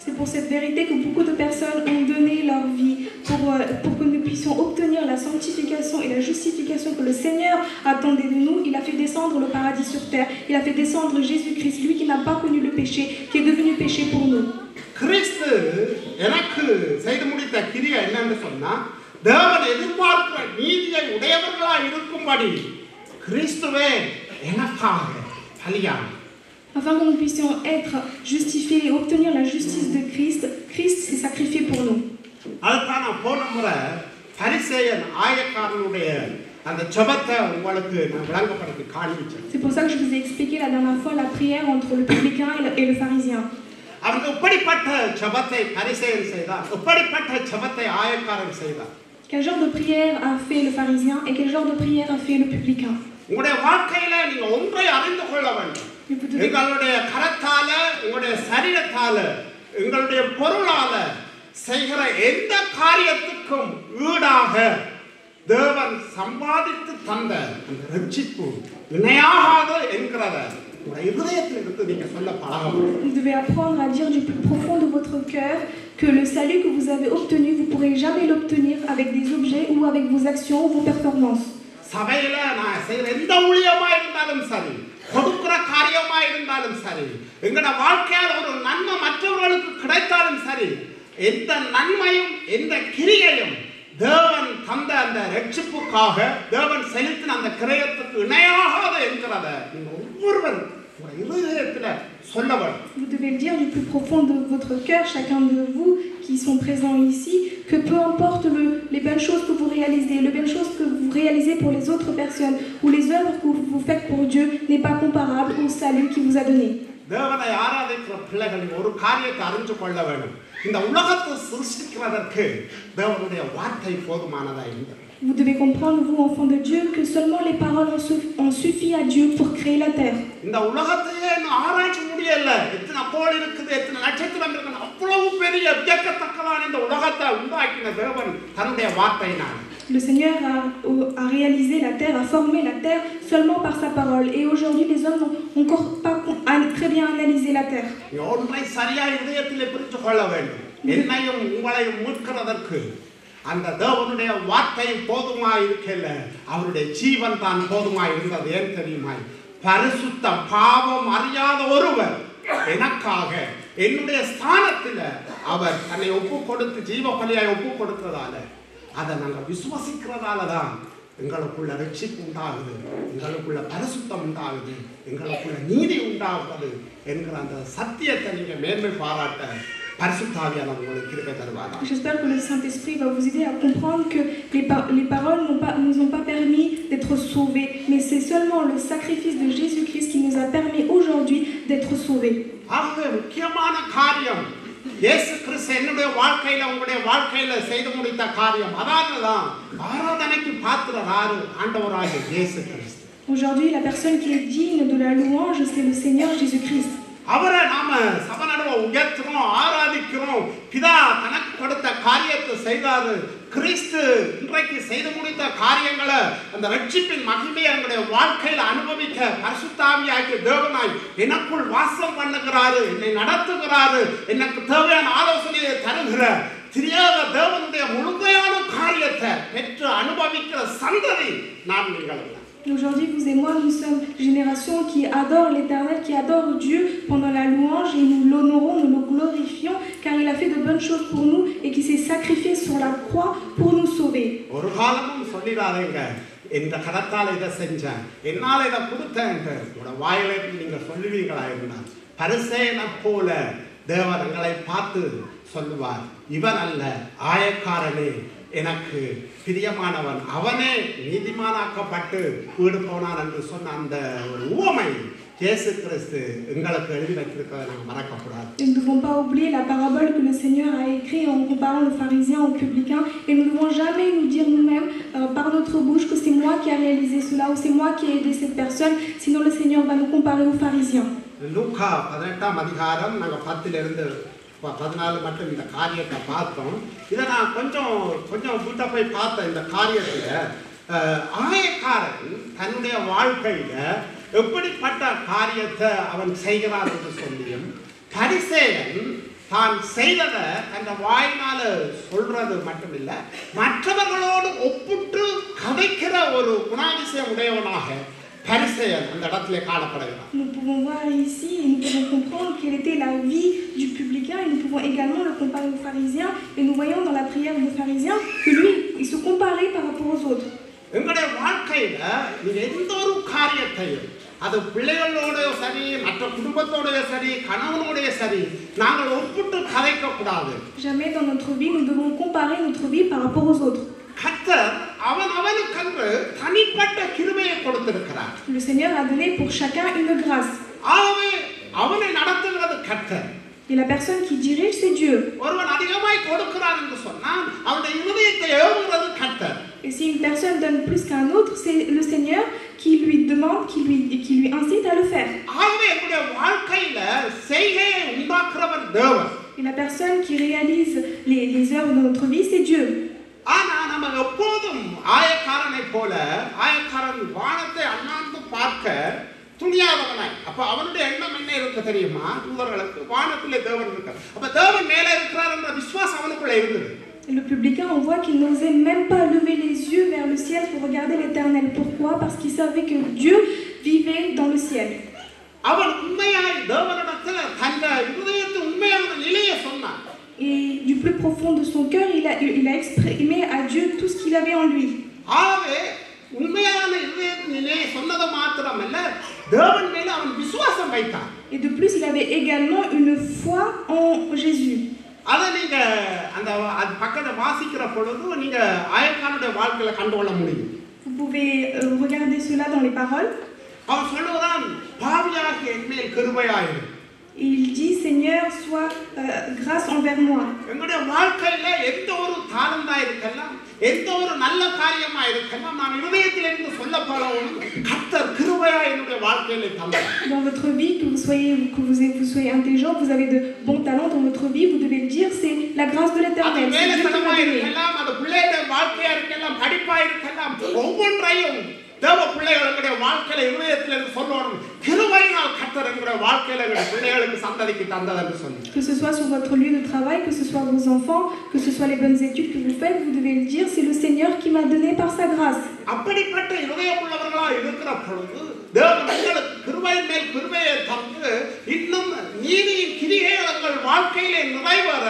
C'est pour cette vérité que beaucoup de personnes ont donné leur vie pour que nous puissions obtenir la sanctification et la justification que le Seigneur attendait de nous. Il a fait descendre le paradis sur terre. Il a fait descendre Jésus-Christ, lui qui n'a pas connu le péché, qui est devenu péché pour nous. கிறிஸ்து எனக்கு செய்து முடித்த கிரியை என்னன்னு சொன்னா, தேவன் எதிர்பார்க்கிற நீதியை உடையவர்களாக இருக்கும்படி கிறிஸ்துவே எனக்காக பலியானார். Afin que nous puissions être justifiés et obtenir la justice de Christ, Christ s'est sacrifié pour nous. அதுதான் நான் போன முறை பரிசேயன் ஆயக்காரனுடைய அந்த ஜெபத்தை உங்களுக்கு நான் விளங்கப்படுத்தி காண்பிச்சேன். C'est pour ça que je vous ai expliqué la dernière fois la prière entre le publicain et le pharisien. அவருக்கு எப்படிப்பட்ட ஜெபத்தை பரிசேயன் செய்தார், எப்படிப்பட்ட ஜெபத்தை ஆயக்காரன் செய்தார்? Quel genre de prière a fait le pharisien et quel genre de prière a fait le publicain? உங்களுடைய வாழ்க்கையில நீங்க ஒன்றை அறிந்து கொள்ள வேண்டும். எங்களுடைய கரத்தால, உங்களுடைய சரீரத்தால, எங்களுடைய பொருளால செய்கிற எந்த காரியத்துக்கும் ஈடாக தேவன் சம்பாதித்து தந்த அந்த ரட்சிப்பு இணையாகாது என்கிறத உங்களுடைய இதயத்தில் இருந்து நீங்க சொல்ல பழகணும். Vous devez apprendre à dire du plus profond de votre cœur que le salut que vous avez obtenu, vous ne pourrez jamais l'obtenir avec des objets ou avec vos actions ou vos performances. சபையில நான் செய்கிற எந்த ஊழியமா இருந்தாலும் சரி, கொடுக்கிற காரியமா இருந்தாலும் சரி, எங்களோட வாழ்க்கையால் ஒரு நன்மை மற்றவர்களுக்கு கிடைத்தாலும் சரி, எந்த நன்மையும் எந்த கிரியையும் தேவன் தந்த அந்த ரட்சிப்புக்காக தேவன் செலுத்தின அந்த கிரயத்துக்கு இணையாகாது என்கிறத நீங்க ஒவ்வொருவரும் சொல்ல வேண்டும். Vous devez le dire du plus profond de votre cœur, chacun de vous qui sont présents ici, que peu importe les belles choses que vous réalisez, les belles choses que vous réalisez pour les autres personnes ou les œuvres que vous faites pour Dieu n'est pas comparable au salut qu'il vous a donné. தேவனை ஆராதிக்கிற பிள்ளைகள் ஒரு காரியத்தை அறிந்து கொள்ள வேண்டும். இந்த உலகத்தை சிருஷ்டிக்கிறதற்கு தேவனுடைய வார்த்தை போதுமானதா இல்லை. Vous devez comprendre, vous enfants de Dieu, que seulement les paroles ont suffi à Dieu pour créer la terre. இந்த உலகத்தையே ஆராய்ச்சி முடியல. எத்தனை கோள் இருக்குது, எத்தனை நட்சத்திரம் இருக்குது, அவ்வளவு பெரிய வியக்கத்தக்கதான இந்த உலகத்தை உண்டாக்கின தேவன் தன்னுடைய வார்த்தையினால். Le Seigneur a réalisé la terre, a formé la terre seulement par sa parole. Et aujourd'hui, les hommes n'ont encore pas très bien analysé la terre. ஒன்றை சரியா இதயத்திலே புரிந்து கொள்ள வேண்டும். என்னையும் உங்களையும் மீட்கிறதற்கு அந்த தேவனுடைய வார்த்தை போதுமா இருக்கல, அவருடைய ஜீவன் தான் போதுமா இருந்தது. ஏன் தெரியுமா? பரிசுத்த பாவம் அறியாத ஒருவர் எனக்காக என்னுடைய ஸ்தானத்தில் அவர் தன்னை ஒப்பு கொடுத்து ஜீவ பலியாய் ஒப்பு கொடுத்ததால, அதை நாங்கள் விசுவாசிக்கிறதால தான் எங்களுக்குள்ள ரட்சிப்பு உண்டாகுது, எங்களுக்குள்ள பரிசுத்தம் உண்டாகுது, எங்களுக்குள்ள நீதி உண்டாகுது என்கிற அந்த சத்தியத்தை நீங்க மேன்மை பாராட்ட பரிசுத்தாவியானவர் உங்களுக்கு கிருபை தருவார். J'espère que le Saint-Esprit va vous aider à comprendre que les paroles nous ont pas permis d'être sauvés, mais c'est seulement le sacrifice de Jésus-Christ qui nous a permis aujourd'hui d'être sauvés. ஆகவே முக்கியமான காரியம் இயேசு கிறிஸ்து என்னுடைய வாழ்க்கையில உங்களுடைய வாழ்க்கையில செய்து முடித்த காரியம் அதான்தான் ஆராதனைக்கு பாத்திரராரு ஆண்டவராகிய இயேசு கிறிஸ்து. Aujourd'hui, la personne qui est digne de la louange, c'est le Seigneur Jésus-Christ. அவரை நாம சபநடுவ உயர்த்துறோம், ஆராதிக்கிறோம். பிதா தனக்கு கொடுத்த காரியத்தை செய்தாரு. கிறிஸ்து இன்றைக்கு செய்து முடித்த காரியங்களை அந்த ரட்சிப்பின் மகிமையை எங்களுடைய வாழ்க்கையில் அனுபவிக்க பரிசுத்தாவியாகிய தேவனாய் எனக்குள் வாசம் பண்ணுகிறாரு, என்னை நடத்துகிறாரு, எனக்கு தேவையான ஆலோசனையை தருகிற திரியாத தேவனுடைய முழுமையான காரியத்தை பெற்று அனுபவிக்கிற சந்ததி நாம் நீங்கள். Aujourd'hui, vous et moi, nous sommes une génération qui adore l'Éternel, qui adore Dieu pendant la louange, et nous l'honorons, nous le glorifions, car il a fait de bonnes choses pour nous et qui s'est sacrifié sur la croix pour nous sauver. ஒரு காலமும் சொல்லிடாதீங்க, இந்த கரத்தால் இதை செஞ்சேன், என்னால் இதை கொடுத்தேன் என்று உங்களோட வாயில நீங்க சொல்லுவீங்களா இருந்தால் பரிசேயனை போல தேவன் எங்களை பார்த்து சொல்லுவார், இவன் அல்ல ஆயக்காரனே எனக்கு பிரியமானவன், அவனே நீதிமானாக்கப்பட்டு வீடு போனான் என்று சொன்ன அந்த ஒரு உவமை இயேசு கிறிஸ்து எங்களுக்கு எழுதி வைத்திருக்கிறதை நாம் மறக்கக்கூடாது. Nous ne devons pas oublier la parabole que le Seigneur a écrite en comparant le pharisien au publicain, et nous ne devons jamais nous dire nous-mêmes par notre bouche que c'est moi qui ai réalisé cela ou c'est moi qui ai aidé cette personne, sinon le Seigneur va nous comparer aux pharisiens. லூக்கா 18ஆம் அதிகாரம் நாங்கள் 10லிருந்து 14 மட்டும் இந்த காரியத்தை பார்த்தோம். இதை நான் கொஞ்சம் வீட்டை போய் பார்த்தேன். இந்த காரியத்தில் ஆயக்காரன் தன்னுடைய வாழ்க்கையில எப்படிப்பட்ட காரியத்தை அவன் செய்கிறான் என்று சொல்லியும், பரிசேயன் தான் செய்ததை அந்த வாயினால சொல்றது மட்டுமில்லை, மற்றவர்களோடு ஒப்பிட்டு கதைக்கிற ஒரு குணாதிசயம் உடையவனாக பரிசேயன் அந்த இடத்துல காணப்படுகிறான். Nous pouvons voir ici et nous pouvons comprendre quelle était la vie du publicain, et nous pouvons également le comparer aux pharisiens, et nous voyons dans la prière des pharisiens que lui, il se comparait par rapport aux autres. எங்களுடைய வாழ்க்கையில நீங்க எந்த ஒரு காரியத்தையும், அது பிள்ளைகளோடய சரி, மற்ற குடும்பத்தோடய சரி, கணவனோடய சரி, நாங்கள் ஒப்பிட்டு கதைக்க கூடாது. Jamais dans notre vie nous devons comparer notre vie par rapport aux autres. கர்த்தர் அவனுக்கென்று தனிப்பட்ட கிருபையை கொடுத்திருக்கிறார். Le Seigneur a donné pour chacun une grâce. ஆகவே அவனை நடத்துகிறது கர்த்தர். Et la personne qui dirige, c'est Dieu. ஒருவன் அதிகமாய் கொடுக்கிறான் என்று சொன்னால் அவனுடைய இதயத்தை ஏவுகிறது கர்த்தர். Et si une personne donne plus qu'un autre, c'est le Seigneur qui lui demande, qui lui incite à le faire. ஆகவே நம்முடைய வாழ்க்கையில செய்கையை உண்டாக்குறவர் தேவன். Et la personne qui réalise les œuvres de notre vie, c'est Dieu. ஆனா நம்ம எப்போதும் ஆயக்காரனை போல, ஆயக்காரன் வானத்தை அண்ணாந்து பார்க்க துணியாதவனாய், அப்ப அவனுடைய எண்ணம் என்ன இருக்கு தெரியுமா? தூதர்களுக்கு வானத்திலே தேவன் இருக்கார், அப்ப தேவன் மேலே இருக்கிறார் என்ற விசுவாசம் அவனுக்குள்ள இருந்தது. Et le publicain, on voit qu'il n'osait même pas lever les yeux vers le ciel pour regarder l'Éternel. Pourquoi? Parce qu'il savait que Dieu vivait dans le ciel. அவன் உண்மையாய் தேவனிடத்தில் தன் இதயத்தின் உண்மையான நிலையை சொன்னான். Et du plus profond de son cœur, il a exprimé à Dieu tout ce qu'il avait en lui. ஆகவே உண்மையான இதயத்தின் நிலையை சொன்னது மாத்திரமல்ல, தேவன் மேல அவன் விசுவாசம் வைத்தான். Et de plus, il avait également une foi en Jésus. அதை நீங்க அந்த பக்கத்தை வாசிக்கிற பொழுது நீங்க ஆயக்காரனுடைய வாழ்க்கையில கண்டுகொள்ள முடியும். Vous pouvez regarder cela dans les paroles. அவன் சொல்லுகிறான், பாவியாகிய என் மேல் கிருபையாயிரு. Et il dit, Seigneur, sois grâce envers moi. எங்களுடைய வாழ்க்கையில எந்த ஒரு தாளந்தா இருக்கலாம், எந்த ஒரு நல்ல காரியமா இருக்கலாம், நாம் இதயத்திலிருந்து சொல்ல போறோம், கர்த்தர் கிருபையா என்னுடைய வாழ்க்கையில தந்தார். Dans votre vie, que vous soyez intelligent, vous avez de bons talents dans votre vie, vous devez le dire, c'est la grâce de l'Éternel. அது வேலைத்தனமா இருக்கலாம், அது பிள்ளைகளுடைய வாழ்க்கையா இருக்கலாம், படிப்பா இருக்கலாம், ஒவ்வொன்றையும் தேவ பிள்ளைகளுடைய வாழ்க்கையில இதயத்திலிருந்து சொல்லணும், கிருபையினால் கர்த்தர் எங்களுடைய வாழ்க்கையில எங்களுடைய பிள்ளைகளுக்கு சந்ததிக்கு தந்தது என்று சொல்லி. Que ce soit sur votre lieu de travail, que ce soit vos enfants, que ce soit les bonnes études que vous faites, vous devez le dire, c'est le Seigneur qui m'a donné par sa grâce. அப்படிப்பட்ட இதயமுள்ளவர்களா இருக்கிற பொழுது தேவன் எங்களுக்கு கிருபையின் மேல் கிருபையை தந்து இன்னும் நீதியின் கிரியைகள் எங்கள் வாழ்க்கையிலே நிறைவேற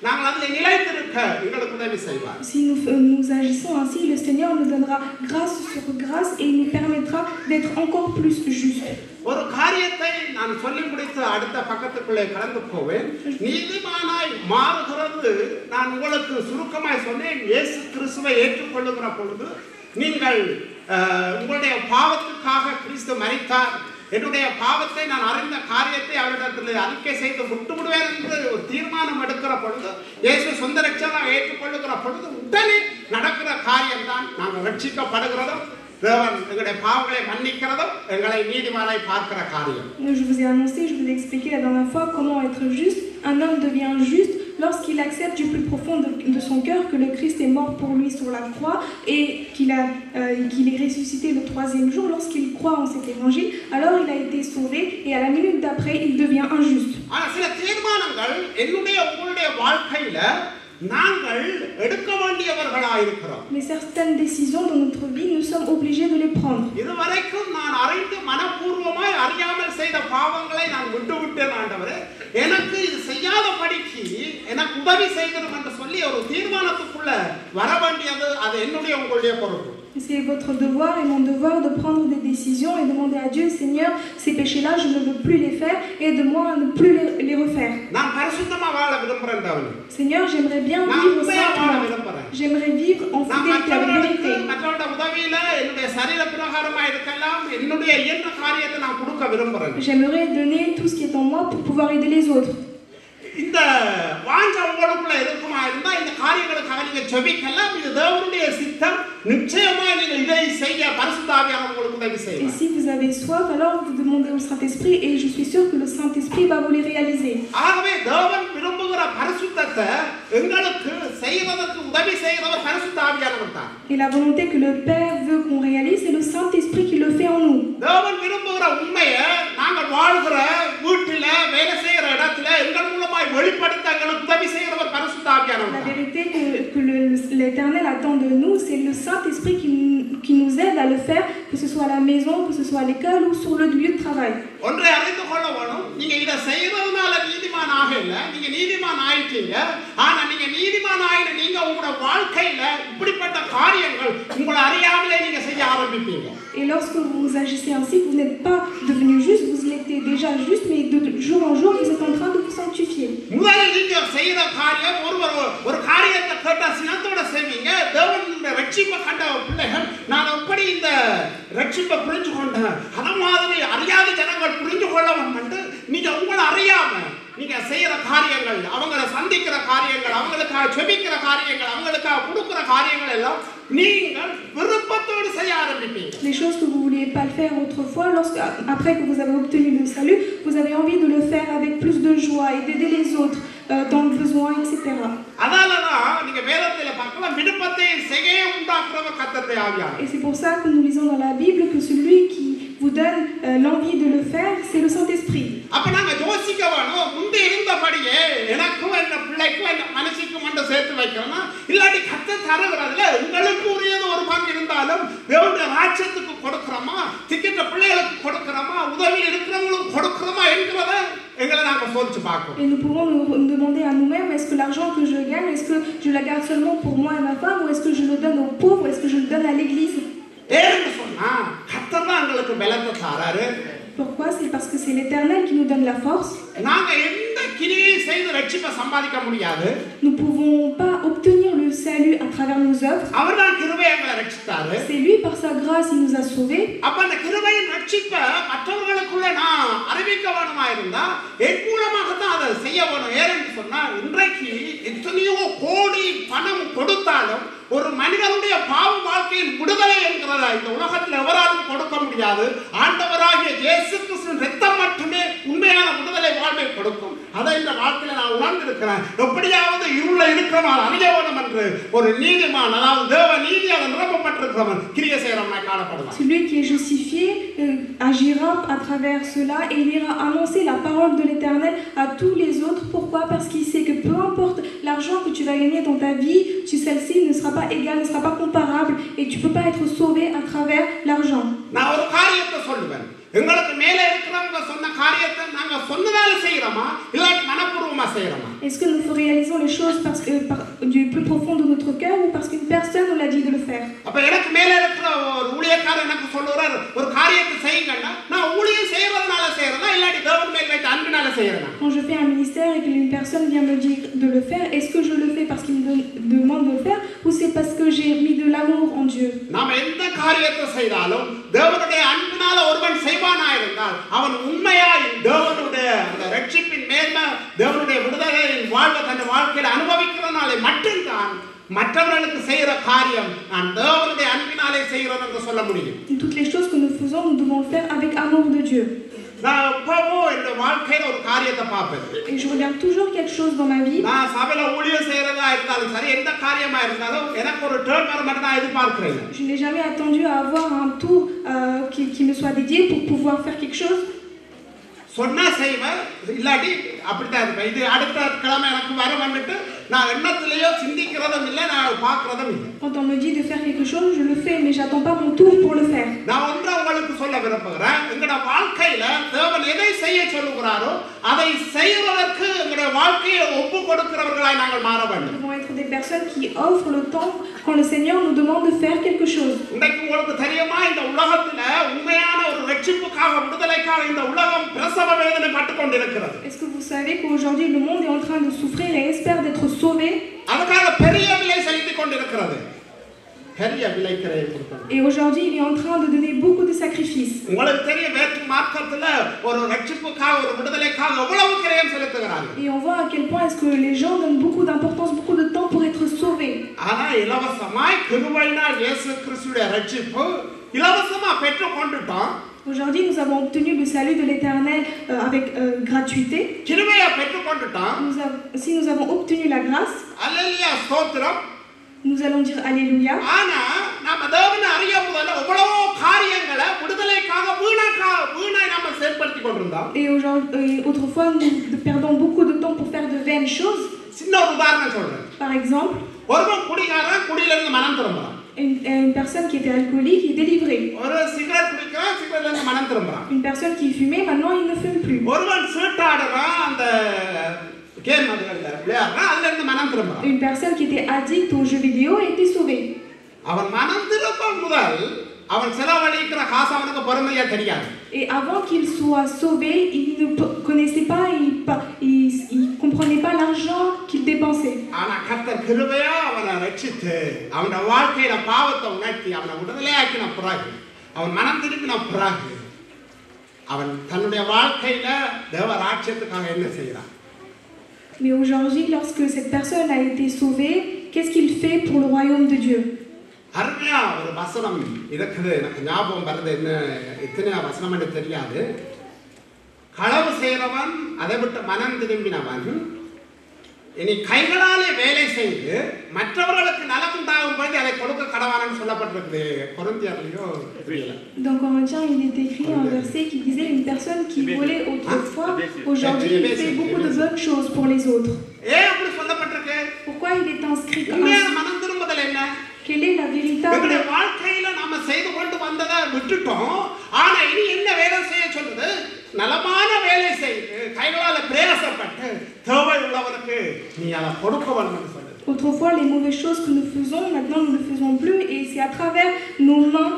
நாங்கள் அதில் நிலைத்திருக்க எங்களுக்கு உதவி செய்வார். Si nous agissons ainsi, le Seigneur nous donnera grâce sur grâce et il nous permettra d'être encore plus justes. ஒரு காரியத்தை நான் சொல்லி முடித்து அடுத்த பக்கத்துக்குள்ளே கடந்து போவேன். நீதிமானாய் மாறுகிறது நான் உங்களுக்கு சுருக்கமாய் சொன்னேன். இயேசு கிறிஸ்துவை ஏற்றுக்கொள்ளுகிற பொழுது நீங்கள் உங்களுடைய பாவத்துக்காக கிறிஸ்து மரித்தார், என்னுடைய பாவத்தை நான் அறிந்த காரியத்தை அவரிடத்தில் அறிக்கை செய்து விட்டுவிடுவேன் என்று ஒரு தீர்மானம் எடுக்கிற பொழுது, இயேசு சொந்த ரட்சகராக ஏற்றுக்கொள்ளுகிற பொழுது உடனே நடக்கிற காரியம்தான் நாங்கள் ரட்சிக்கப்படுகிறதும், தேவன் எங்களுடைய பாவங்களை மன்னிக்கிறதும், எங்களை நீதிமானாய் பார்க்கிற காரியம். Je vous ai annoncé, je vous ai expliqué la dernière fois comment être juste. Un homme devient juste lorsqu'il accepte du plus profond de son cœur que le Christ est mort pour lui sur la croix et qu'il est ressuscité le 3e jour. Lorsqu'il croit en cet évangile, alors il a été sauvé et à la minute d'après, il devient injuste. ஆனால் சில தீர்மானங்கள் என்னுடைய உங்களுடைய வாழ்க்கையில நாங்கள் எடுக்க வேண்டியவர்களாக இருக்கிறோம். Mais certaines décisions dans notre vie, nous sommes obligés de les prendre. இதுவரைக்கும் நான் அறிந்து மனப்பூர்வமாய் அறியாமல் செய்த பாவங்களை நான் விட்டுவிட்டேன் ஆண்டவரே, எனக்கு இது செய்யாதபடிக்கு எனக்கு உதவி செய்யணும் என்று சொல்லி ஒரு தீர்மானத்துக்குள்ள வர வேண்டியது அது என்னுடைய உங்களுடைய பொறுப்பு. C'est votre devoir et mon devoir de prendre des décisions et demander à Dieu, Seigneur, ces péchés-là, je ne veux plus les faire, aide-moi à ne plus les refaire. நான் பரிசுத்தமா வாழ விரும்புறேன் தேவனே. Seigneur, j'aimerais bien vivre simplement. J'aimerais vivre en fidélité, en vérité. மற்றவருடைய உதவியில என்னுடைய சரீர பிரகாரமா இருக்கலாம், என்னுடைய இயன்ற காரியத்தை நான் கொடுக்க விரும்புறேன். J'aimerais donner tout ce qui est en moi pour pouvoir aider les autres. இந்த வாஞ்சை உங்களுக்குள்ள இருக்குமா இருந்தா இந்த காரியங்களுக்காக நீங்க ஜெபிக்கலாம். இது தேவனுடைய சித்தம். நிச்சயமா நீங்க இதை செய்ய பரிசுத்த ஆவியானவர் உங்களுக்கு உதவி Et செய்வார். si vous avez soif, alors vous demandez au Saint-Esprit et je suis sûre que le Saint-Esprit va vous les réaliser. ஆகவே தேவன் விரும்புகிற பரிசுத்தத்தை எங்களுக்கு செய்வதற்கு உதவி செய்கிறவர் பரிசுத்த ஆவியானவர் தான். Et la volonté que le Père veut qu'on réalise, c'est le Saint-Esprit qui le fait en nous. தேவன் விரும்புகிற உண்மையை நாங்கள் வாழ்கிற வீட்டில வேலை செய்கிற இடத்துல எங்கள் மூலமாய் வெளிப்படுத்த எங்களுக்கு உதவி செய்கிறவர் பரிசுத்த La ஆவியானவர். vérité que l'Éternel attend de nous, c'est le Saint-Esprit qui nous aide à le faire, que ce soit à la maison, que ce soit à l'école ou sur le lieu de travail. ஒன்றை அறிந்து கொள்ள வேணும். நீங்க இதை செய்யறதுனால நீதிமான் ஆகல. நீங்க நீதிமான் ஆயிட்டீங்க. ஆனா நீங்க நீதிமான் ஆயிட நீங்க உங்களோட வாழ்க்கையில இப்படிப்பட்ட காரியங்கள் உங்களை அறியாமலே நீங்க செய்ய ஆரம்பிப்பீங்க. Et lorsque vous agissez ainsi, vous n'êtes pas devenu juste, vous l'étiez déjà juste, mais de jour en jour, vous êtes en train de vous sanctifier. முதல்ல நீங்க செய்யற காரியம் ஒரு காரியத்தை கேட்டா சினத்தோட செய்வீங்க. தேவனுடைய ரட்சிப்பை கண்ட பிள்ளைகள் நான் எப்படி இந்த ரட்சிப்பை புரிஞ்சு கொண்டேன், அத மாதிரி அறியாத ஜனங்கள் புரிஞ்சு கொள்ளவும் என்று நீங்க உங்களை அறியாம நீங்க செய்யற காரியங்கள், அவங்களை சந்திக்கிற காரியங்கள், அவங்களுக்காக ஜெபிக்கிற காரியங்கள், அவங்களுக்காக கொடுக்கிற காரியங்கள் எல்லாம் நீங்கள் விருப்பத்தோடு செய்ய ஆரம்பிப்பீங்க. Les choses que vous ne vouliez pas le faire autrefois, après que vous avez obtenu le salut, vous avez envie de le faire avec plus de joie et d'aider les autres dans le besoin, etc. அதனாலதான் நீங்க வேதத்துல பார்க்கலாம், விருப்பத்தை செய்ய உண்டாக்குறவர் கர்த்தருடைய ஆவியானவர். Et c'est pour ça que nous lisons dans la Bible que celui qui vous donne l'envie de le faire, c'est le Saint-Esprit. அப்ப நாங்க யோசிக்க வேணும், முந்தி இருந்தபடியே எனக்கும் என் பிள்ளைக்கும் என் மனசுக்கும் வந்து சேர்த்து வைக்கணும். இல்லாட்டி கர்த்தர் தருகிறதுல உங்களுக்கு உரியது ஒரு பங்கு இருந்தாலும் தேவனுடைய ராஜ்யத்துக்கு கொடுக்கிறோமா, திக்கிட்ட பிள்ளைகளுக்கு கொடுக்கிறோமா, உதவியில் இருக்கிறவங்களுக்கு கொடுக்கிறோமா என்கிறத எங்களை நாங்க சோதிச்சு பார்க்கணும். Et nous pouvons nous demander à nous-mêmes, est-ce que l'argent que je gagne, est-ce que je la garde seulement pour moi et ma femme, ou est-ce que je le donne aux pauvres, est-ce que je le donne à l'église? ஏன்னு சொன்னா கர்த்தர் தான் எங்களுக்கு பலத்தை தராரு. Pourquoi? C'est parce que c'est l'Éternel qui nous donne la force. நாங்க எந்த கிரியை செய்து ரட்சிப்பை சம்பாதிக்க முடியாது. Nous ne pouvons pas obtenir le salut à travers nos œuvres. அவர் தான் கிருபையை எங்களை ரட்சித்தாரு. C'est lui, par sa grâce, il nous a sauvés. அப்ப அந்த கிருபையின் ரட்சிப்பை மற்றவர்களுக்குள்ள நான் அறிவிக்க வேணுமா இருந்தா என் மூலமாக தான் அதை செய்ய வேணும். ஏன்னு சொன்னா இன்றைக்கு எத்தனையோ கோடி பணம் கொடுத்தாலும் ஒரு மனிதனுடைய பாவ வாழ்க்கையில் விடுதலை என்கிறத இந்த உலகத்தில் எவராலும் கொடுக்க முடியாது. ஆண்டவராகிய இயேசு கிறிஸ்துவின் ரத்தம் மட்டுமே உண்மையான விடுதலை வாழ்வை கொடுக்கும். அதை இந்த வாழ்க்கையில நான் உணர்ந்திருக்கிறேன். எப்படியாவது இருள இருக்கிறவன் அறிய வேணும் என்று ஒரு நீதிமான், அதாவது தேவ நீதியாக நிரப்பப்பட்டிருக்கிறவன் கிரியை செய்கிறவனாய் காணப்படுவான். Celui qui est justifié agira à travers cela et il ira annoncer la parole de l'Éternel à tous les autres. Pourquoi? Parce qu'il sait que peu importe l'argent que tu vas gagner dans ta vie, celle-ci ne sera pas égale, ne sera pas comparable et tu ne peux pas être sauvé à travers l'argent. நான் ஒரு காரியத்தை சொல்லுவேன். எங்களுக்கு மேலே இருக்கிறவங்க சொன்ன காரியத்தை நாங்க சொன்னதால செய்யறோமா இல்லாட்டி மனப்பூர்வமா செய்யறோமா? Est-ce que nous réalisons les choses parce que du plus profond de notre cœur ou parce qu'une personne nous l'a dit de le faire? அப்ப எனக்கு மேலே இருக்கிற ஒரு ஊழியக்காரர் எனக்கு சொல்றார் ஒரு காரியத்தை செய்யுங்கன்னா நான் ஊழியம் செய்யறதுனால செய்யறதா இல்லாட்டி தேவன் மேல் வைத்த அன்பினால செய்யறதா? Quand je fais un ministère et qu'une personne vient me dire de le faire, est-ce que je le fais parce qu'il me demande de le faire ou c'est parce que j'ai mis de l'amour en Dieu? நாம எந்த காரியத்தை செய்தாலும் தேவனுடைய அன்பினால ஒருவன் செய்வானா இருந்தால் அவன் உண்மையாய் தேவனுடைய அந்த ரட்சிப்பின் மேன்மை, தேவனுடைய விடுதலையின் வாழ்வை தன் வாழ்க்கையில் அனுபவிக்கிறதுனாலே மட்டும்தான் மற்றவர்களுக்கு செய்யற காரியம் நான் தேவனுடைய அன்பினாலே செய்கிறேன் என்று சொல்ல முடியும். Toutes les choses que nous faisons, nous devons le faire avec amour de Dieu. நான் எப்பவும் இந்த வாழ்க்கையில ஒரு காரியத்தை பார்ப்பேன். Et je regarde toujours quelque chose dans ma vie. நான் சபையில ஊழியம் செய்யறதா இருந்தாலும் சரி, எந்த காரியமா இருந்தாலும் எனக்கு ஒரு டர்ன் வர மட்டும் நான் எதிர்பார்க்கிறேன். Je n'ai jamais attendu à avoir un tour qui me soit dédié pour pouvoir faire quelque chose. சொன்னா செய்வேன், இல்லாட்டி அப்படித்தான் இருப்பேன். இது அடுத்த கிழமை எனக்கு வர வந்துட்டு நான் எண்ணத்திலேயோ சிந்திக்கிறதும் இல்லை, நான் பார்க்கறதும் இல்லை. Quand on me dit de faire quelque chose, je le fais, mais j'attends pas mon tour pour le faire. நான் ஒன்றை உங்களுக்கு சொல்ல விரும்புகிறேன். எங்களோட வாழ்க்கையில தேவன் எதை செய்ய சொல்லுகிறாரோ அதை செய்வதற்கு எங்களுடைய வாழ்க்கையை ஒப்பு கொடுக்கிறவர்களாய் நாங்கள் மாற வேண்டும். Nous devons être des personnes qui offrent le temps quand le Seigneur nous demande de faire quelque chose. இன்னைக்கு உங்களுக்கு தெரியுமா, இந்த உலகத்துல உண்மையான ஒரு ரட்சிப்புக்காக விடுதலைக்காக இந்த உலகம் பிரசவ வேதனை பட்டுக் கொண்டிருக்கிறது. Est-ce que vous savez qu'aujourd'hui le monde est en train de souffrir et espère d'être sauvé? அதுக்காக பெரிய விலை செலுத்திக் கொண்டிருக்கிறது. பெரிய விலைக்கரையை கொடுத்தாங்க. Et aujourd'hui, il est en train de donner beaucoup de sacrifices. உங்களுக்கு தெரியும் வேற்று மார்க்கத்துல ஒரு ரட்சிப்புக்காக ஒரு விடுதலைக்காக எவ்வளவு கிரயம் செலுத்துகிறார்கள். Et on voit à quel point est-ce que les gens donnent beaucoup d'importance, beaucoup de temps pour être sauvés. ஆனா இலவசமாய் கிருபையினால் இயேசு கிறிஸ்துவின் ரட்சிப்பு இலவசமா பெற்று கொண்டுட்டோம். Aujourd'hui, nous avons obtenu le salut de l'Éternel avec gratuité. கிருபையை பெற்று கொண்டுட்டோம். Si nous avons obtenu la grâce, அல்லேலூயா ஸ்தோத்திரம். nous allons dire Alléluia. ஆனா நாம தேவனை அறிய முதல்ல எவ்வளவோ காரியங்களை விடுதலைக்காக வீணாய் நாம செயல்படுத்தி கொண்டிருந்தோம். Et aujourd'hui, autrefois, nous perdons beaucoup de temps pour faire de vaines choses. சின்ன ஒரு உதாரணம் சொல்றேன். Par exemple, ஒருவன் குடிகாரன் குடியிலிருந்து மனம் திரும்புறான். une personne qui était alcoolique est délivrée. ஒரு சிகரெட் குடிக்கிறான், சிகரெட்ல மனம் திரும்புறான். Une personne qui fumait, maintenant il ne fume plus. ஒருவன் சீட்டாடுறான், அந்த கேம் அதுல விளையாடுறான், அதுல இருந்து மனம் திரும்புறான். Une personne qui était addict aux jeux vidéo a été sauvée. அவன் மனம் திரும்பும் முதல் அவன் செலவழிக்கிற காசு அவனுக்கு பொறுமையா தெரியாது. Et avant qu'il soit sauvé, il ne connaissait pas, il comprenait pas l'argent qu'il dépensait. ஆனா கர்த்தர் கிருபையா அவனை ரட்சித்து அவனோட வாழ்க்கையில பாவத்தை உணர்த்தி அவனை விடுதலையாக்கின பிறகு அவன் மனம் திரும்பின பிறகு அவன் தன்னுடைய வாழ்க்கையில தேவ ராஜ்யத்துக்காக என்ன செய்யறான்? Mais aujourd'hui, lorsque cette personne a été sauvée, qu'est-ce qu'il fait pour le royaume de Dieu? அருமையா ஒரு வசனம் இருக்குது, எனக்கு ஞாபகம் வருது, என்ன எத்தனை வசனம் என்று தெரியாது. களவு செய்கிறவன் அதை விட்டு மனம் திரும்பினவன் இனி கைகளாலே வேலை செய்து மற்றவர்களுக்கு நலமுண்டாகும் போது அதை கொடுக்க கடவானன்னு சொல்லப்பட்டிருக்குது. கொரிந்தியர்லயோ தெரியல. Dans Corinthiens, il est écrit un verset qui disait une personne qui volait autrefois, aujourd'hui il fait beaucoup de bonnes choses pour les autres. ஏன் அப்படி சொல்லப்பட்டிருக்கு? Pourquoi il est inscrit comme உண்மையான ça? மனம் திரும்புதல் என்ன? Quelle est la véritable? நம்முடைய வாழ்க்கையில நாம செய்து கொண்டு வந்ததை விட்டுட்டோம். ஆனா இனி என்ன வேலை செய்ய சொல்லுது? நலமான வேலை செய்து கைகளால பிரயாசப்பட்டு தேவை உள்ளவனுக்கு நீ அதை கொடுக்க வேண்டும் சொல்லுது. Autrefois, les mauvaises choses que nous faisons, maintenant nous ne le faisons plus, et c'est à travers nos mains,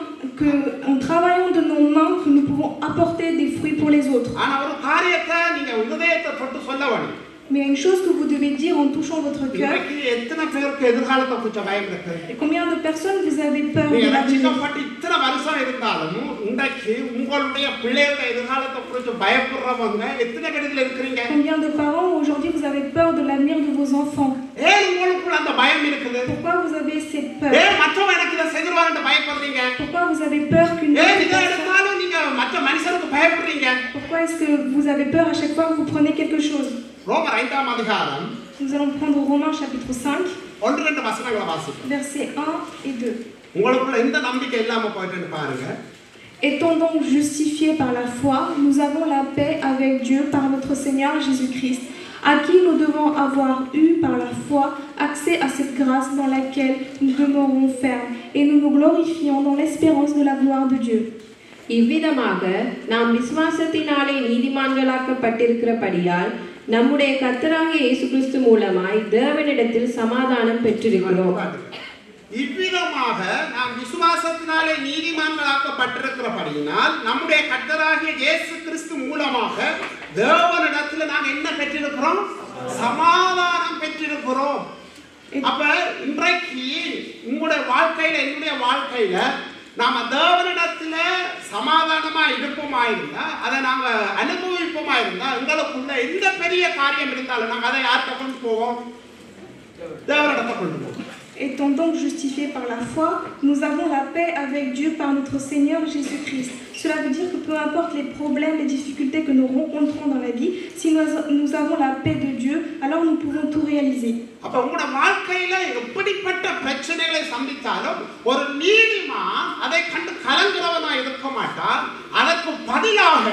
en travaillant de nos mains, que nous pouvons apporter des fruits pour les autres. ஆனா ஒரு காரியத்தை நீங்க இதயத்தை தொட்டு சொல்ல வேண்டும். Mais il y a une chose que vous devez dire en touchant votre cœur. எத்தனை பேருக்கு எதிர்காலத்தை குறித்த பயம் இருக்கு? Et combien de personnes vous avez peur de நீங்க l'avenir? ரட்சிக்கப்பட்டு இத்தனை வருஷம் இருந்தாலும் இன்றைக்கு உங்களுடைய பிள்ளைகளோட எதிர்காலத்தை குறித்து பயப்படுறவங்க எத்தனை பேர் இருக்கிறீங்க? Combien de parents aujourd'hui vous avez peur de l'avenir de vos enfants? ஏன் உங்களுக்குள்ள அந்த பயம் இருக்குது? Pourquoi vous avez cette peur? ஏன் மற்றவங்க எனக்கு இதை செய்துருவாங்கன்னு பயப்படுறீங்க? Pourquoi vous avez peur qu'une ஏன் autre இதை personne... எடுத்தாலும் நீங்க மற்ற மனுஷனுக்கு பயப்படுறீங்க? Pourquoi est-ce que vous avez peur à chaque fois que vous prenez quelque chose? ரோமர் 5ஆம் அதிகாரம் Nous allons prendre Romains chapitre 5, 1-2 வசனங்களை வாசிப்போம். versets 1 et 2. உங்களுக்குள்ள எந்த நம்பிக்கை இல்லாம போயிட்டுன்னு பாருங்க. Étant donc justifiés par la foi, nous avons la paix avec Dieu par notre Seigneur Jésus-Christ, à qui nous devons avoir eu par la foi accès à cette grâce dans laquelle nous demeurons fermes et nous nous glorifions dans l'espérance de la gloire de Dieu. இவ்விதமாக நாம் விசுவாசத்தினாலே நீதிமான்களாக்கப்பட்டிருக்கிறபடியால் நம்முடைய கர்த்தராகிய இயேசு கிறிஸ்து மூலமாய் தேவனிடத்தில் சமாதானம் பெற்றிருக்கிறோம். இவ்விதமாக நாம் விசுவாசத்தினாலே நீதிமான்களாக்கப்பட்டிருக்கிறபடியினால் நம்முடைய கர்த்தராகிய இயேசு கிறிஸ்து மூலமாக தேவனிடத்தில் நாம் என்ன பெற்றிருக்கிறோம்? சமாதானம் பெற்றிருக்கிறோம். அப்ப இன்றைக்கு உங்களுடைய வாழ்க்கையில என்னுடைய வாழ்க்கையில நாம தேவனிடத்துல சமாதானமா இருப்போமா இருந்தா அதை நாங்க அனுபவிப்போமா இருந்தா எங்களுக்குள்ள எந்த பெரிய காரியம் இருந்தாலும் நாங்க அதை யார்கிட்ட கொண்டு போவோம்? தேவனிடத்தை கொண்டு போவோம். Étant donc justifiés par la foi, nous avons la paix avec Dieu par notre Seigneur Jésus-Christ. Cela veut dire que peu importe les problèmes, les difficultés que nous rencontrons dans la vie, si nous avons la paix de Dieu, alors nous pouvons tout réaliser. அப்ப உங்களோட வாழ்க்கையில எப்படிப்பட்ட பிரச்சனைகளை சந்தித்தாலும் ஒரு நீதிமான் அதை கண்டு கலங்குறவனா இருக்க மாட்டான். அதற்கு பதிலாக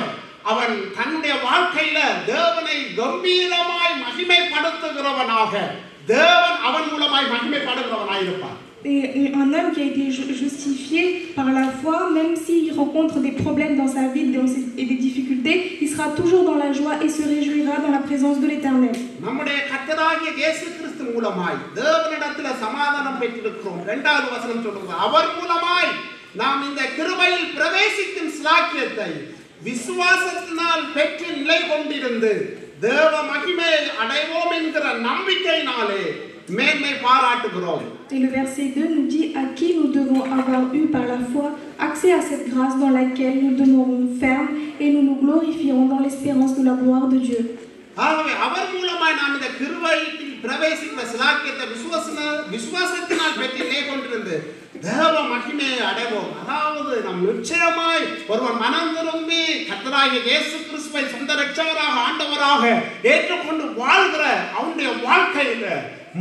அவன் தன்னுடைய வாழ்க்கையில தேவனை கம்பீரமாய் மகிமைப்படுத்துகிறவனாக தேவன் அவன் மூலமாய் மகிமைப்படுகிறவனாய் இருப்பான். Et un homme qui a été justifié par la foi, même s'il rencontre des problèmes dans sa vie et des difficultés, il sera toujours dans la joie et se réjouira dans la présence de l'Éternel. நம்முடைய கர்த்தராகிய இயேசு கிறிஸ்து மூலமாய் தேவனிடத்தில் சமாதானம் பெற்றிருக்கிறோம். 2வது வசனம் சொல்லுங்க, அவர் மூலமாய் நாம் இந்த கிருபையில் பிரவேசிக்கும் ஸ்லாக்கியத்தை விசுவாசத்தினால் பெற்று நிலை கொண்டிருந்து தேவ மகிமையை அடைவோம் என்கிற நம்பிக்கையினாலே மேன்மை பாராட்டுகிறோம். Et le verset 2 nous dit à qui nous devons avoir eu par la foi accès à cette grâce dans laquelle nous demeurons fermes et nous nous glorifierons dans l'espérance de la gloire de Dieu. ஆகவே அவர் மூலமாய் நாம் இந்த கிருபையில் பிரவேசித்த சிலாக்கியத்தை விசுவாசத்தினால் பெற்று நிலை கொண்டிருந்து தேவ மகிமையை அடைவோம். அதாவது நாம் நிச்சயமாய் ஒருவன் மனம் திரும்பி கர்த்தராகிய இயேசு கிறிஸ்துவை சொந்த இரட்சகராக ஆண்டவராக ஏற்றுக்கொண்டு வாழ்கிற அவனுடைய வாழ்க்கையில